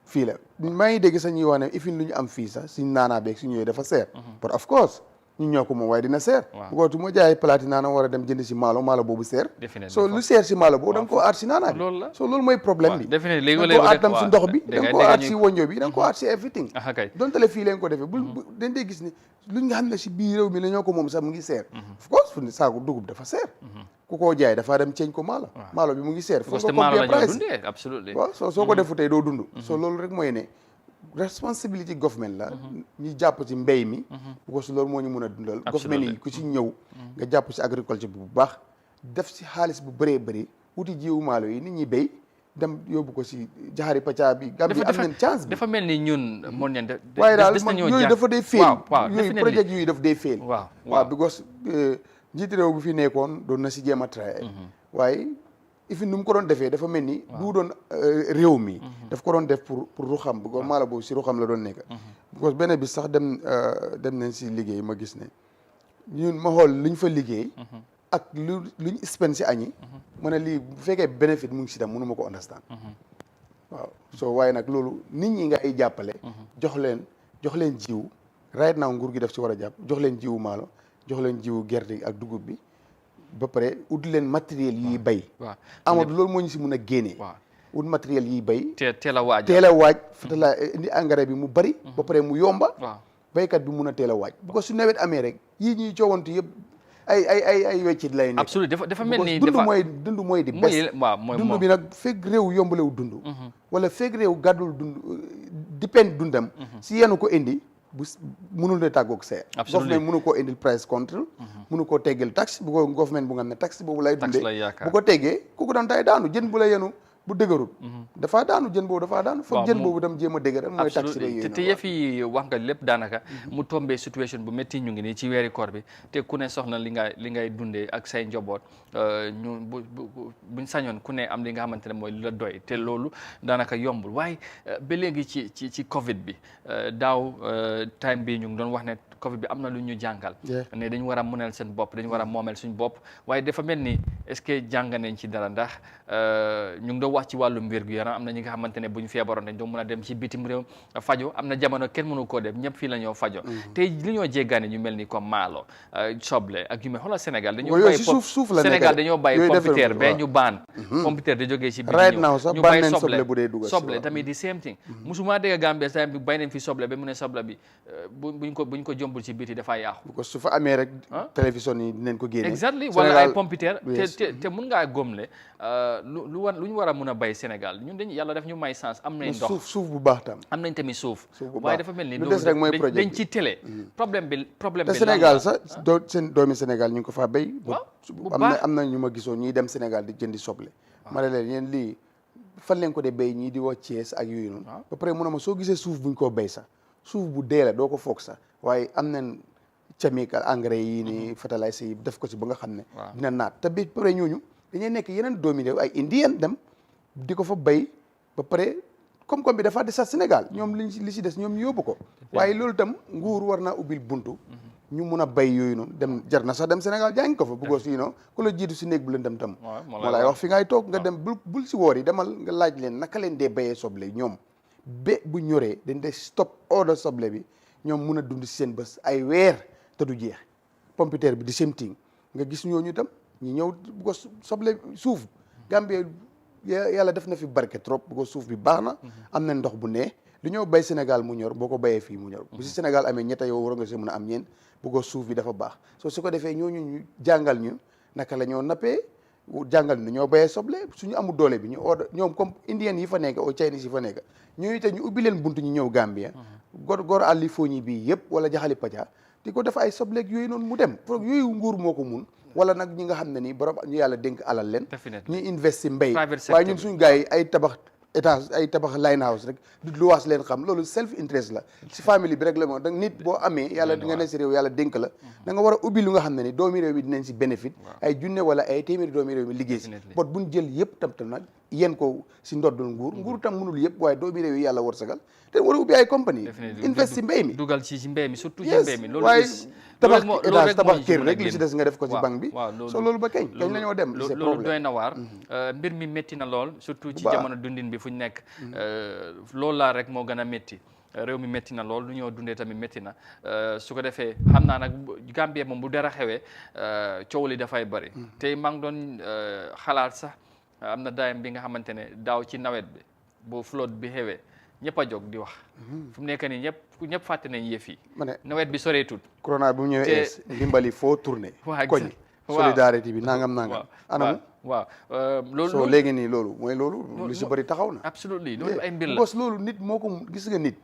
fii la maa ngi dégg sax ñuy wax ne ifin lu ñu am fii sax suñ naanaa beeg su ñëwee dafa seer but of course ñu ñoo ko moom waaye dina seer because su ma jaayee palaati naana war a dem jënd si maalo boobu seer so lu seer si maalo boobu da nga koo aat si naanaa bi so loolu mooy problème bi da nga koo aat tam si ndox bi da nga koo aat si wonjo bi da nga koo aat si everything donte le fii leen ko defee bu dañ dee gis ni luñ nga xam ne si biir réew mi la ñoo ko moom sax mu ngi seer of course fu ne saako dugub dafa seer ku koo jaay dafaa dem ceeñ ko maalo bi mu ngi seer fu nga compare price waaw soo ko defu tey doo dund so loolu rek mooy ne responsibility government la ñu jàpp ci mbéy mi parce que loolu moo ñu mën a dundal government yi ku ci ñëw nga jàpp ci agriculture bu baax def ci xaalis bu bëree bëri wuti jiwu maalo yi nit ñi béy dem yóbbu ko si jaxari pacca bi Gambie am nañ chance bi dafa mel ni ñun moo ñeen waaye daal yooyu dafa dee fail yooyu projet yooyu daf dee fail waaw because njiiti réew bi fi nekkoon doon na si jéem a try waaye ifin nu mu ko doon defee dafa mel ni du doon réew mi daf ko doon def pour ruxam bu ko maala boobu si ruxam la doon nekk because benn bi sax dem nañ si liggéey ma gis ne ñun ma xool lu ñu fa liggéey ak luñ spend si añi ma ne lii bu fekkee bénéfice mu ngi si dem mënu ma ko understand waaw so waaye nag loolu nit ñi nga ay jàppale jox leen jiw right now nguur gi daf si war a jàpp jox leen jiwu maalo jox leen jiwu gerte ak dugub bi ba pare ut leen matériel yiy bay Amadou loolu moo ñu si mun a génnee ut matériel yiy bay teel a waaj fatala indi engrais bi mu bari ba pare mu yomba baykat bi mun a teel a waaj bu ko su nawet amee rek yii ñuy coowantu yëpp ay weccit lay nekk absolument dafa mel ni dund mooy di bes dund bi nag fekk réew yombalewu dund wala fekk réew gàddul dund dépend dundam si yenu ko indi bu mënul ne tàggoog seer government mënu koo indil price control mënu koo teggel taxe bu ko government bu nga xam ne taxe boobu lay dundee bu ko teggee kooku daan tay daanu jën bu la yenu bu dëgërul dafaa daanu jën boobu dafaa daanu foog jën boobu tam jéem a dëgëral mooy taxi ba yooyu te yëf yi wax nga lépp daanaka mu tombé situation bu métti ñu ngi nii ci weeri koor bi te ku ne soxna li ngay dundee ak say njaboot ñu buñ sañoon ku ne am li nga xamante ne mooy li la doy te loolu daanaka yombul waaye ba léegi ci Covid bi daaw time bi ñu ngi doon wax ne Covid bi am na lu ñu jàngal ne dañu war a mënal seen bopp dañu war a moomeel suñ bopp waaye dafa mel ni est-ce que jàng nañ ci dara ndax ñu ngi doon wax ci wàllum wér gu yaram am na ñi nga xamante ne bu ñu feebaroon dañ doon mën a dem ci bitim réew fajo am na jamono kenn mënu koo dem ñëpp fii la ñoo fajo te li ñoo jéggaane ñu mel ni comme maalo soble ak yu mel xoolal Sénégal dañoo bàyyi Sénégal dañoo bàyyi pompiteer ba ñu baan pompiteer da jógee ci biir ñu bàyyi soble tamit di same thing musuma dégg Gambie time bi bàyyi nañ fi soble ba mu ne soble bi buñ ko jombul ci biti dafay yàqu ko su fa amee rek télévision yi dinañ ko génne exactly wala ay pompiteer te mun ngaa góomle lu ñu war a mun a bay Sénégal ñun dañ yàlla daf ñu may chance am nañ ndox suuf bu baax tam am nañ tamit suuf waaye dafa mel ni lu des rek mooy projet dañ ci télé problème bi te Sénégal sax seen doomi Sénégal ñu ngi ko faa béy am na ñu ma gisoon ñuy dem Sénégal di jëndi soble ma ne leen yéen lii fan leen ko de béy ñii di wax Thiès ak yooyu noonu ba pare mu ne ma soo gisee suuf buñ koo béy sax suuf bu dee la doo ko foog sax waaye am nañ chimical engrais yi ni fertiliser yi def ko ci ba nga xam ne dina naat te ba pare ñooñu dañuy nekk yeneen doomi réew ay indien dem di ko fa béy ba pare comme bi dafa desat Sénégal ñoom li ci des ñoom yóbbu ko waaye loolu tam nguur war naa ubbil buntu ñu mun a béy yooyu noonu dem jar na sax dem Sénégal jàngi ko fa bëggoo si ku la jiitu si néeg bu leen dem tam moo lay wax fi ngay toog nga dem bul si woor yi demal nga laaj leen naka leen dee béyee soble ñoom ba bu ñoree dañ dee stop order soble bi ñoom mun a dund si seen bés ay weer te du jeex pompiteer bi di same thing nga gis ñooñu tam ñu ñëw bu ko soble suuf Gambie yàlla def na fi barke trop bu ko suuf bi baax na am na ndox bu nee lu ñëw bay Sénégal mu ñor boo ko bayee fii mu ñor bu si Sénégal amee ñetta yow war nga si mën a am ñeen bu ko suuf bi dafa baax su ko defee ñooñu ñu jàngal ñu naka la ñoo nappee jàngal ñu ñoo bayee soble suñu amul doole bi ñu ñoom comme indien yi fa nekk o Chinese yi fa nekk ñooñu te ñu ubbi leen buntu ñu ñëw Gambia góor àlli fooñi bii yëpp wala jaxali paja di ko def ay sobleeg yooyu noonu mu dem foog yooyu nguur moo ko mun wala nag ñi nga xam ne nii borom ñu yàlla dénk alal leen ñu investi mbéy waaye ñun suñu gars yi ay tabax étage ay tabax line house rek du luwaas leen xam loolu self interest la si famille bi rek la moo da nit boo amee yàlla di nga ne si réew yàlla dénk la da nga war a ubbi lu nga xam ne ni doomi réew mi dinañ si bénéfice ay junne wala ay téeméeri doomi réew mi liggéey si bot buñ jël yëpp tam nag yéen ko si ndoddul nguur tam mënul yëpp waaye doomi réew yi yàlla warsagal te war a ubbi ay compagnie invest si mbéy mi dugal ci mbéy mi surtout ci mbéy mi loolu waaye tabax étage tabax kër rek li si des nga def ko si banque bi so loolu ba kañ la ñoo dem c'est loolu doy na waar mbir mi métti na lool surtout ci jamono dundin bi fu ñu nekk loolu laa rek moo gën a métti réew mi métti na lool lu ñoo dundee tamit métti na su ko defee xam naa nag Gambie moom bu dara xewee coow li dafay bëri tey maa ngi doon xalaat sax am na daayam bi nga xamante ne daaw ci nawet bi bu flotte bi xewee ñëpp a jóg di wax fu mu nekk nii ñëpp fàtte nañ yëf yi nawet bi soreetul corona bi mu ñëwee ndimbali foo tourné koñ solidarité bi nangam anam waaw loolu soo léegi nii loolu mooy loolu lu si bëri taxaw na absolument loolu ay mbir la bos loolu nit moo ko gis nga nit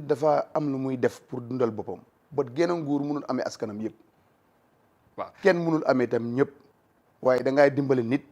dafa am lu muy def pour dundal boppam bot genn nguur mënul amee askanam yëpp waaw kenn mënul amee tam ñëpp waaye da ngay dimbali nit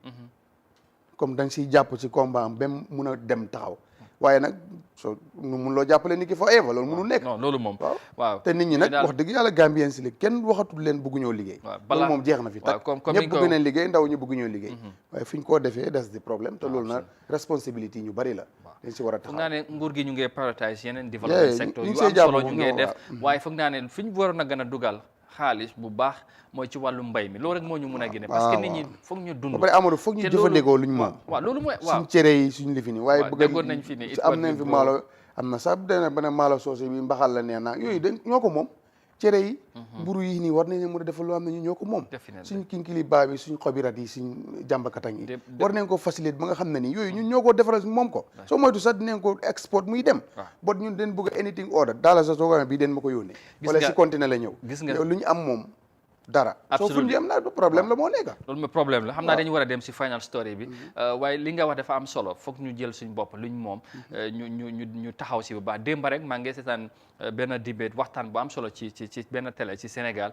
comme da nga siy jàpp ci combat am ba mun a dem taxaw waaye nag soo mun loo jàppale nit ki forever loolu mënul nekk non loolu moom waaw te nit ñi nag wax dëgg yàlla Gambien si li kenn waxatul leen bëgguñoo liggéey loolu moom jeex na fi tak ñëpp bëgg nañ liggéey ndaw ñu bëgguñoo liggéey waaye fi ñu koo defee das di problème te loolu nag responsabilité ñu bari la dañ si war a taxaw foog naa ne nguur gi ñu ngi prioritize yeneen développement secteur yu am solo ñu ngi def waaye foog naa ne fi ñu waroon a gën a dugal xaalis bu baax mooy ci wàllu mbay mi loolu rek moo ñu mun a génne parce que nit ñi foog ñu dund ba pare Amadou foog ñu jëfandikoo luñ moom waaw loolu mooy waaw suñ cere yi suñ lifi ni waaye bëgg déggoon nañ fi ni am nañ fi maalo am na sax dana bana maalo soosé bi mbaxal la nee naa yooyu dañ ñoo ko moom cere yi mburu yi nii war nañ mën a defal loo xam ne ñu ñoo ko moom suñ kinkili baa bi suñ xobirat yi suñ jàmbakatañ yi war nañ ko faciliter ba nga xam ne nii yooyu ñun ñoo ko defaral moom ko soo moytu sax dinañ ko export muy dem bot ñun den bëgg anything order daala sax soo ko bii den ma ko yónnee wala si continuer la ñëw yow lu ñu am moom dara soo fu ñu am naa du problème la moo nekka loolu mooy problème la xam naa dañu war a dem si final story bi waaye li nga wax dafa am solo foog ñu jël suñ bopp luñ moom ñu taxaw si bu baax démb rek maa ngi seetaan benn debate waxtaan bu am solo ci benn télé ci Sénégal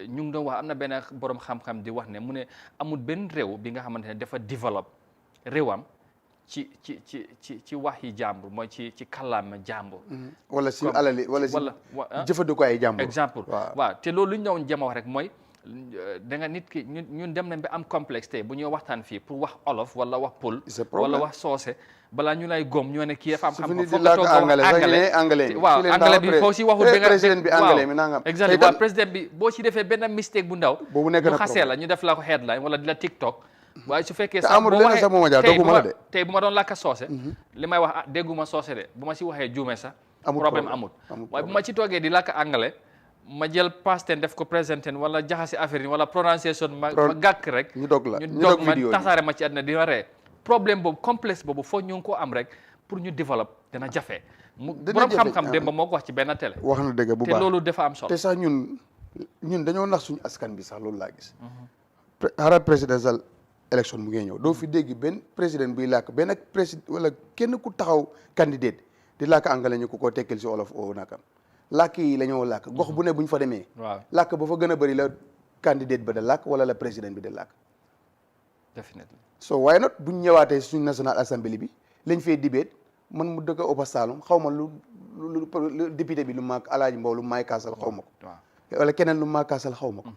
ñu ngi doon wax am na benn borom xam-xam di wax ne mu ne amul benn réew bi nga xamante ne dafa développe réewam ci waxi jàmbur mooy ci kàllaama jàmbur. wala si alali wala si jëfandikuwaay jàmbur. exemple waaw te loolu lu ñu doon jëm a wax rek mooy da nga nit ki ñun dem nañ ba am complexe tey bu ñuy waxtaan fii pour wax olof wala wax pël wala wax soose balaa ñu lay gom ñoo ne kii dafa am xam-xam foog nga toog anglais waaw anglais bi foo si waxul bi nga président bi anglais mi nangam exactement waaw président bi boo si defee benn mistake bu ndaw boobu nekk na ñu xasee la ñu def la ko headline wala di la TikTok waaye su fekkee sax boo waxee tey bu ma doon làkk soose li may wax dégguma soose de bu ma si waxee juume sax problème amul waaye bu ma ci toogee di làkk anglais ma jël past tense def ko present tense wala jaxasi affaire yi wala prononciation ma gàkk rek ñu dog ma tasaare ma ci àddina di ma ree problème boobu complexe boobu foo ñu ngi ko am rek pour ñu développe dina jafe borom xam-xam démb moo ko wax ci benn télé wax na dëgg bu baax te loolu dafa am solo te sax ñun dañoo nax suñu askan bi sax loolu laa gis xaaral presidential élection mu ngi ñëw doo fi dégg benn président buy làkk benn président wala kenn ku taxaw candidate di làkk anglais ñu ko tekkil si olof o nakam làkk yi la ñoo làkk gox bu ne bu ñu fa demee làkk ba fa gën a bëri la candidate ba da làkk wala la président bi da làkk definitely so why not buñ ñëwaatee suñ national assembly bi lañ fee debate man mu dëkk Opa Saloum xaw ma lu député bi lu maa Alaaji Mbow lu maay kaasal xaw ma ko wala keneen lu maa kaasal xaw ma ko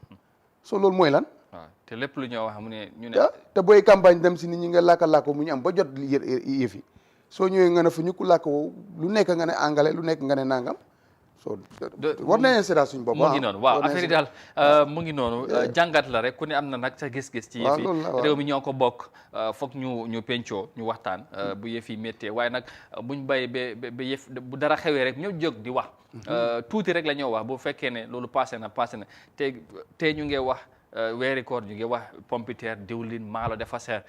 so loolu mooy lan waaw te lépp lu ñoo wax mu ne ñu ne te booy campagne dem si nit ñi nga làkk mu ñu am ba jot yëf yi soo ñëwee nga ne fu ñu ko làkk woowu lu nekk nga ne anglais lu nekk nga ne nangam so war nañu seetaat suñu bopp mu ngi noonu waaw affaire yi daal mu ngi noonu jàngat la rek ku ne am na nag sa gis-gis ci yëf yi réew mi ñoo ko bokk foog ñu pencoo ñu waxtaan bu yëf yi méttee waaye nag buñ bàyyi ba yëf bu dara xewee rek ñoo jóg di wax tuuti rek la ñoo wax bu fekkee ne loolu passé na te ñu ngi wax weeri koor ñu ngi wax pompiteer diwlin maalo dafa seer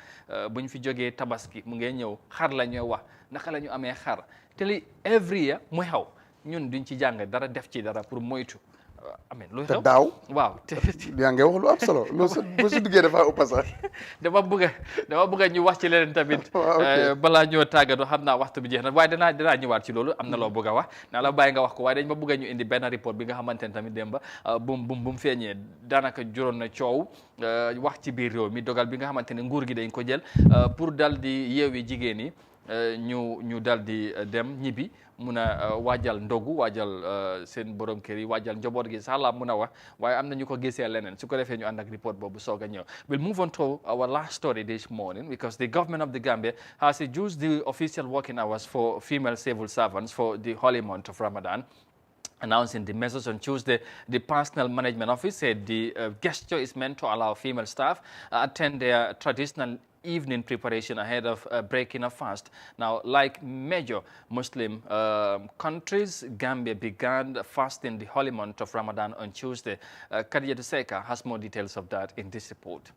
bu ñu fi jógee tabaski mu ngi ñëw xar la ñoo wax naka la ñu amee xar te li every year muy xaw ñun duñ ci jàng dara def ci dara pour moytu amen lu xew daaw waaw yaa ngi wax lu am solo loolu bu su duggee dafa ëpp sax dama bëgg ñu wax ci leneen tamit balaa ñoo tàggatoo xam naa waxtu bi jeex na waaye danaa ñëwaat ci loolu am na loo bëgg a wax naa la bàyyi nga wax ko waaye dañ ma bëgg ñu indi benn report bi nga xamante ne tamit démba bu mu feeñee daanaka juróon na coow wax ci biir réew mi dogal bi nga xamante ne nguur gi dañ ko jël pour dal di yeewi jigéen yi ñu dal di dem ñibbi mun a waajal ndogu waajal seen borom kër yi waajal njaboot gi sax la mun a wax waaye am na ñu ko gisee leneen su ko defee ñu ànd ak report boobu soog a ñëw. We'll move on to our last story this morning because the government of the Gambia has reduced the official working hours for female civil servants for the holy month of Ramadan. Announcing the measures on Tuesday, the Personnel Management Office said the gesture is meant to allow female staff attend their traditional evening preparation ahead of breaking a fast. Now, like major Muslim countries, Gambia began fasting the holy month of Ramadan on Tuesday. Khadija Seka has more details of that in this report.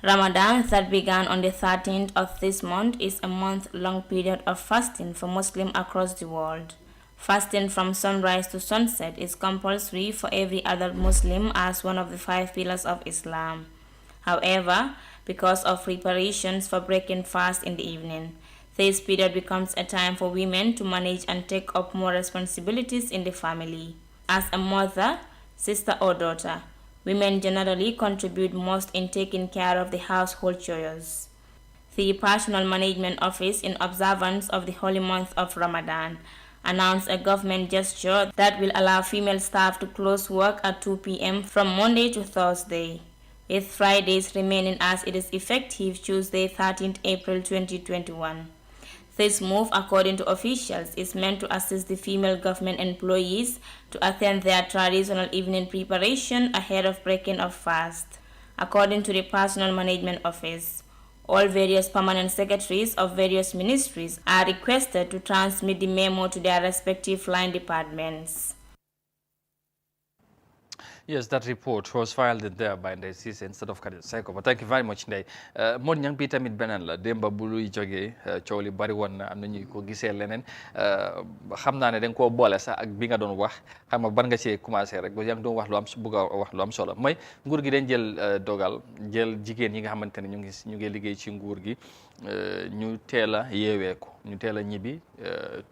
Ramadan, that began on the 13th of this month, is a month-long period of fasting for Muslims across the world. Fasting from sunrise to sunset is compulsory for every adult Muslim as one of the 5 pillars of Islam. However, because of preparations for breaking fast in the evening, this period becomes a time for women to manage and take up more responsibilities in the family. As a mother, sister or daughter, women generally contribute most in taking care of the household chores. The Personnel Management Office, in observance of the holy month of Ramadan, announced a government gesture that will allow female staff to close work at 2 p.m. from Monday to Thursday, with Fridays remaining as it is effective Tuesday, 13th April 2021. This move, according to officials, is meant to assist the female government employees to attend their traditional evening preparation ahead of breaking of fast. According to the Personnel Management Office, all various permanent secretaries of various ministries are requested to transmit the memo to their respective line departments. Yes, that report was filed in there by Ndeye Cissé instead of Khadija Seko. But thank you very much, Ndeye. Mon ñang bi tamit beneen la démba bu luy jógee coow li bari woon na am na ñu ko gisee leneen xam naa ne da nga koo boole sax ak bi nga doon wax xam nga ban nga see commencé rek ba yaa ngi doon wax lu am bëgg a wax lu am solo mooy nguur gi dañ jël dogal jël jigéen yi nga xamante ne ñu ngi liggéey ci nguur gi ñu teel a yeewee ko ñu teel a ñibbi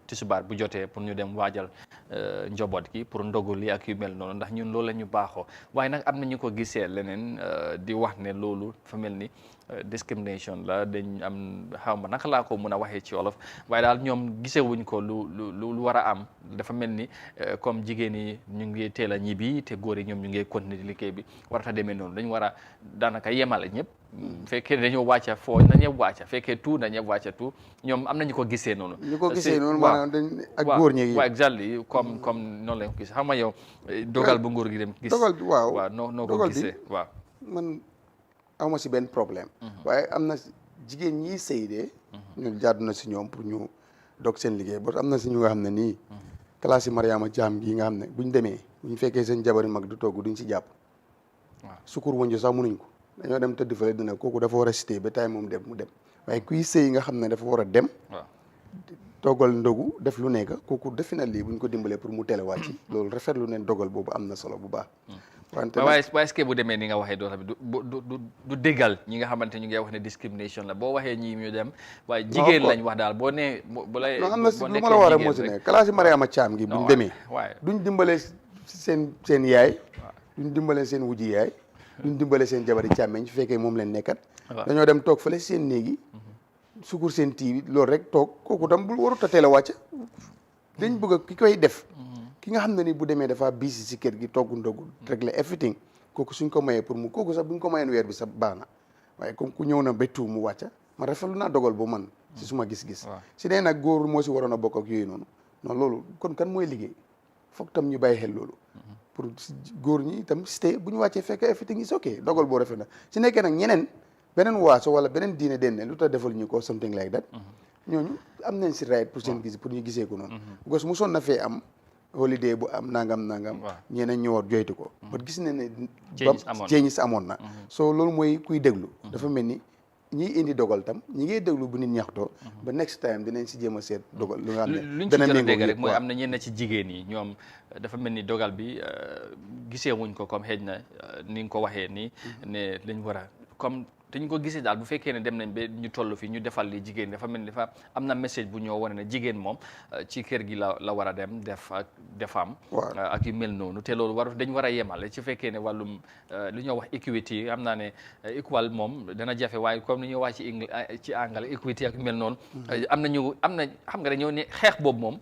tisbaar bu jotee pour ñu dem waajal njaboot gi pour ndogu li ak yu mel noonu ndax ñun loolu la ñu baaxoo waaye nag am na ñu ko gisee leneen di wax ne loolu fa mel ni discrimination la dañ am xaw ma naka laa ko mën a waxee ci wolof waaye daal ñoom gisewuñ ko lu war a am dafa mel ni comme jigéen yi ñu ngi teel a ñibbi te góor yi ñoom ñu ngi continuer liggéey bi warata demee noonu dañ war a daanaka yemale ñëpp fekkee dañoo wàcca foo na ñëpp wàcca fekkee tout na ñëpp wàcca tout ñoom am na ñu ko gisee noonu maanaam dañ ak góor ñi waaw exactly comme noonu lañ ko gisee xam nga yow dogal bu nguur gi dem gis dogal bi waaw noo ko gisee waaw man awma si benn problème waaye am na jigéen ñi sëy de ñu jaadu na si ñoom pour ñu dog seen liggéey ba am na si ñu nga xam ne nii classe yi Mariama Jaam gi nga xam ne buñ demee buñ fekkee seen jabari mag du togg duñ si jàpp waaw sukur wënju sax mënuñ ko dañoo dem tëdd fële dina kooku dafa war a cité ba tay moom dem mu dem waaye kuy sëy nga xam ne dafa war a dem toggal ndogu def lu nekk kooku defe na lii buñ ko dimbalee pour mu teel a wàcc loolu rafetlu neen dogal boobu am na solo bu baax waaye est-ce que bu demee ni nga waxee doo tamit du déggal ñi nga xamante ñu ngi wax ne discrimination la boo waxee ñi ñu dem waaye jigéen lañ wax daal boo nee bu lay am na lu ma la war a moo si ne classe Mariama Thiam gi buñ demee duñ dimbale seen yaay duñ dimbale seen wujji yaay duñ dimbale seen jabari càmmeñ su fekkee moom leen nekkat dañoo dem toog fële seen néegi sukur seen tii loolu rek toog kooku tam bul warut a teel a wàcc dañ bëgg ki koy def ki nga xam ne ni bu demee dafa biisi si kër gi togg ndogu régler everything kooku suñ ko mayee pour mu kooku sax buñ ko mayeen weer bi sax baax na waaye comme ku ñëw na béttu mu wàcca ma rafetlu naa dogal bu man si suma gis-gis si dee nag góor moo si waroon a bokk ak yooyu noonu non loolu kon kan mooy liggéey foog tam ñu bàyyi xel loolu pour góor ñi itam stay bu ñu wàccee fekk everything is okay dogal boo rafet na si nekkee nag ñeneen beneen waaso wala beneen diine den ne lu tax defal ñu ko something like that ñooñu am nañ si right pour seen gis pour ñu gisee ko noonu because mu son na fee am holiday bu am nangam ñeneen ñëwaat joytu ko ba gis ne ne changes amoon na so loolu mooy kuy déglu dafa mel ni ñiy indi dogal tam ñi ngay déglu bu nit ñaxtoo ba next time dinañ si jéem a seet dogal lu nga xam ne luñ ci jot a dégg rek mooy am na ñenn ci jigéen yi ñoom dafa mel ni dogal bi gisee wuñ ko comme xëy na ni nga ko waxee nii ne lañ war a comme te ñu ko gisee daal bu fekkee ne dem nañ ba ñu toll fi ñu defal li jigéen dafa mel ni dafa am na message bu ñoo wane ne jigéen moom ci kër gi la war a dem def ak defam ak yu mel noonu te loolu dañ war a yemale ci fekkee ne wàllum lu ñoo wax equity am naa ne equal moom dana jafe waaye comme ni ñoo wax ci anglais equity ak yu mel noonu am na xam nga dañoo ne xeex boobu moom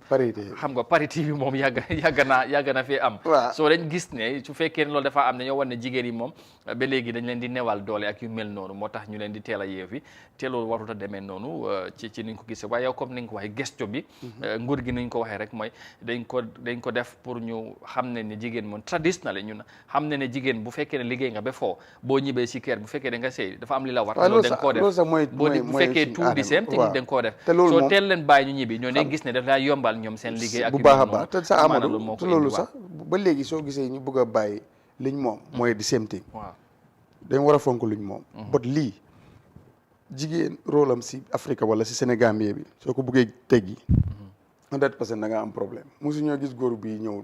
xam nga parité bi moom yàgg na fee am soo dañ gis ne su fekkee ne loolu dafa am dañoo wan ne jigéen yi moom ba léegi dañ leen di newal doole ak yu mel noonu moo tax ñu leen di teel a yeewi te loolu warut a demee noonu ci ni nga ko gisee waaye yow comme ni nga ko waxee gesto bi nguur gi ni ñu ko waxee rek mooy dañ ko def pour ñu xam ne ne jigéen moom traditionnel ñun xam ne ne jigéen bu fekkee ne liggéey nga ba foo boo ñibbee si kër bu fekkee da nga sëy dafa am li la war loolu da nga koo def bu fekkee tout di same thing da nga koo def soo teel leen bàyyi ñu ñibbi ñoo ne gis ne daf laa yombal ñoom seen liggéey ak bu baax a baax te sa Amadou te loolu sax ba léegi soo gisee ñu bëgg a bàyyi liñ moom mooy di same thing dañ war a fonk luñ moom but lii jigéen rôle am si Afrique wala si Sénégal bi soo ko bëggee teggi 100% da nga am problème mosu ñoo gis góor bi ñëw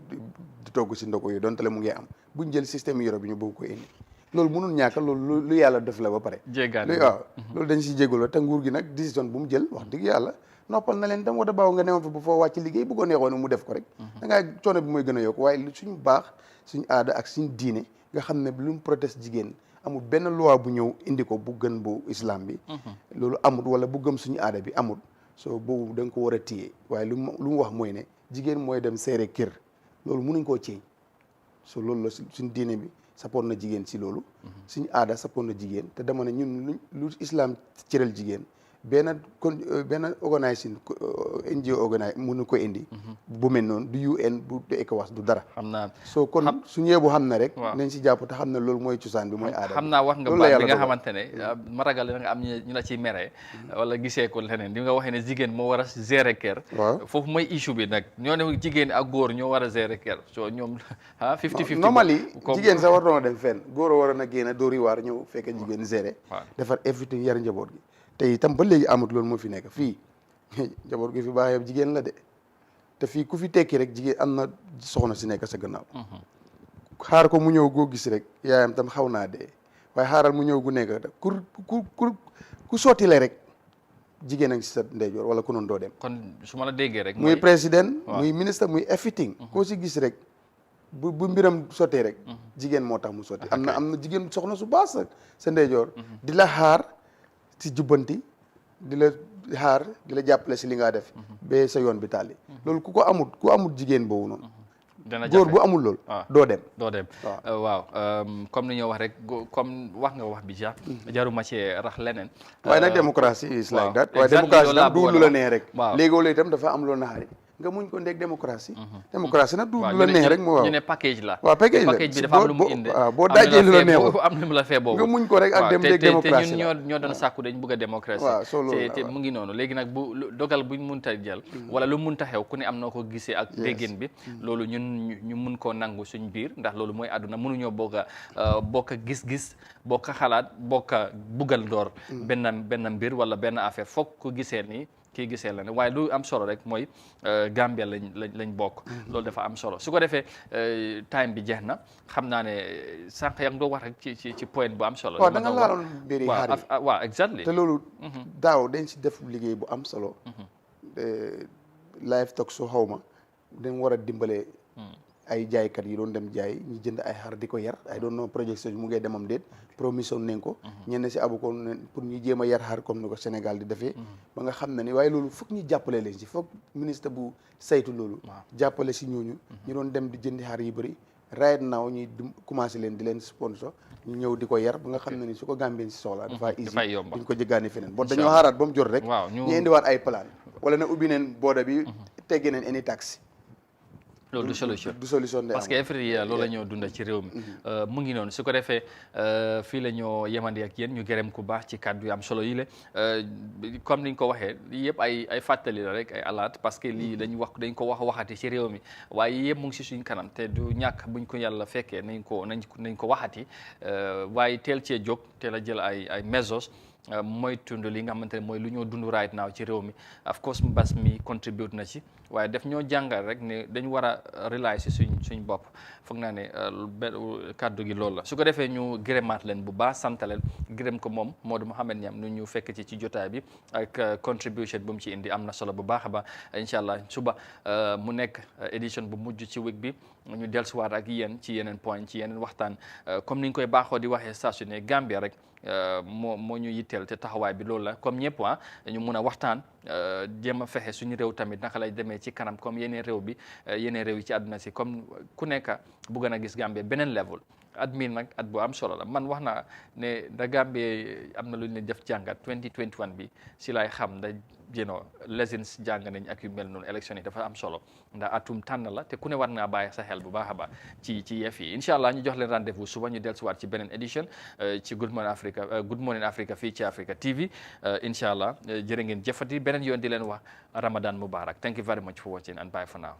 di togg si ndoko yi donte le mu ngi am buñ jël système Europe bi ñu bëgg ko indi loolu mënul ñàkk loolu lu yàlla def la ba pare waaw loolu dañ si jégalu te nguur gi nag décision bu mu jël wax dëgg yàlla noppal na leen tam wata baaw nga newoon fa bu foo wàcc liggéey bu ko neexoon mu def ko rek da ngaa coono bi mooy gën a yokk waaye suñu baax suñu aada ak suñu diine nga xam ne lu mu proteste jigéen amul benn loi bu ñëw indi ko bu gën bu islam bi loolu amul wala bu gëm suñu aada bi amul soo boobu da nga ko war a téye waaye lu mu wax mooy ne jigéen mooy dem seere kër loolu mënuñ koo ceeñ so loolu la suñu diine bi sappoon na jigéen si loolu suñu aada sappoon na jigéen te dama ne ñun lu islam cëral jigéen benn organisation NGO organise mënu ko indi bu mel noonu du UN bu ECOWAS du dara xam naa soo kon su ñëwee bu xam ne rek nañ si jàpp te xam ne loolu mooy cosaan bi mooy aada xam naa wax nga baat bi nga xamante ne ma ragal na nga am ñu la ciy meree wala gisee ko leneen di nga waxee ne jigéen moo war a gérer kër foofu mooy issue bi nag ñoo ne jigéen ak góor ñoo war a gérer kër soo ñoom 50-50 normally jigéen sax war doona dem fenn góor a war a génn dóori waar ñëw fekk jigéen gérer defar everything yar njaboot gi te itam ba léegi amut loolu moo fi nekk fii njaboot gi fi baax yëpp jigéen la de te fii ku fi tekki rek jigéen am na soxna si nekk sa gannaaw xaar ko mu ñëw goo gis rek yaayam tam xaw naa dee waaye xaaral mu ñëw gu nekk ku sotti la rek jigéen a ngi si sa ndeyjoor wala ku noonu doo dem kon su ma la déggee rek muy président muy ministre muy everything koo si gis rek bu mbiram sottee rek jigéen moo tax mu sotti am na jigéen soxna su baax sa ndeyjoor di la xaar si jubbanti di la xaar di la jàppale si li nga def ba sa yoon bi tàlli loolu ku amul jigéen boobu noonu dana góor bu amul loolu doo dem waaw comme ni ñoo wax rek comme wax nga wax bi ja jaruma ci rax leneen waaye nag démocratie is like that waaye démocratie tam du lu la neex rek léegoo itam dafa am loo naxari nga muñ ko ndeg démocratie démocratie nag du lu la neex rek moo waaw ñu ne package la waaw package bi dafa am lu mu indi boo dajee lu la neexul am lu mu la fee boobu nga muñ ko rek ak dem ndeg démocratie te ñun ñoo doon sàkku dañ bëgg a démocratie te mu ngi noonu léegi nag bu dogal buñ munta jël wala lu munta xew ku ne am noo ko gisee ak déggin bi loolu ñun ñu mun koo nangu suñ biir ndax loolu mooy àdduna mënuñoo bokk gis-gis bokk xalaat bokk buggal door benn mbir wala benn affaire foog ku gisee nii kii gisee la ne waaye lu am solo rek mooy Gambia lañ bokk loolu dafa am solo su ko defee time bi jeex na xam naa ne sànq yaa ngi doo wax rek ci point bu am solo waaw da nga laaloon mbiri xar yi waaw exactly te loolu daaw dañ si def liggéey bu am solo livestock su xaw ma dañ war a dimbale ay jaaykat yi doon dem jaay ñu jënd ay xar di ko yar ay doon no projection mu ngay demam déet promission nañ ko ñenn si abu ko pour ñu jéem a yar xar comme ni ko Sénégal di defee ba nga xam ne ni waaye loolu foog ñu jàppale leen si foog ministre bu saytu loolu jàppale si ñooñu ñu doon dem di jëndi xar yu bëri right now ñuy commencé leen di leen sponsor ñu ñëw di ko yar ba nga xam ne ni su ko Gambien si soxla dafa easy duñ ko jëggaani feneen bon dañoo xaaraat ba mu jot rek ñu indiwaat ay plan wala ne ubbi neen booda bi tegge neen any taxe loolu du solution parce que every year loolu la ñoo dunda ci réew mi mu ngi noonu su ko defee fii la ñoo yemandi ak yéen ñu gërëm ku baax ci kàddu yu am solo yi la comme niñ ko waxee lii yëpp ay fàttali la rek ay alaat parce que lii dañ ko waxati ci réew mi waaye yëpp mu ngi si suñ kanam te du ñàkk buñ ko yàlla fekkee nañ ko waxati waaye teel cee jóg teel a jël ay measures mooy tund li nga xamante ne mooy lu ñoo dund right now ci réew mi of course mbas mi contribute na ci waaye daf ñoo jàngal rek ne dañ war a rely si suñ bopp foog naa ne kàddu gi loolu la su ko defee ñu gërëmaat leen bu baax sant leen gërëm ko moom Modou Mohamed Niam nu ñu fekk ci jotaay bi ak contribution bu mu ci indi am na solo bu baax a baax incha allah suba mu nekk édition bu mujj ci week bi ñu dellusiwaat ak yéen ci yeneen point ci yeneen waxtaan comme ni ñu koy baaxoo di waxee saa su ne Gambia rek moo ñu yitteel te taxawaay bi loolu la comme ñëpp ñu mun a waxtaan jéem a fexe suñu réew tamit naka lay demee ci kanam comme yeneen réew yi ci àdduna si comme ku nekk bugg na gis Gambie beneen level at mi nag at bu am solo la man wax naa ne da Gambie am na lu ñu leen def jàngat 2021 bi si lay xam da lessons jàng nañ ak yu mel noonu élection yi dafa am solo ndax atum tànn la te ku ne war naa bàyyi sa xel bu baax a baax ci yëf yi incha allah ñu jox leen rendez-vous suba ñu dellusiwaat ci beneen édition ci Good Morning Africa fii ci Africa TV incha allah jërë ngeen jëfati beneen yoon di leen wax Ramadan Mubarak. Thank you very much for watching and bye for now.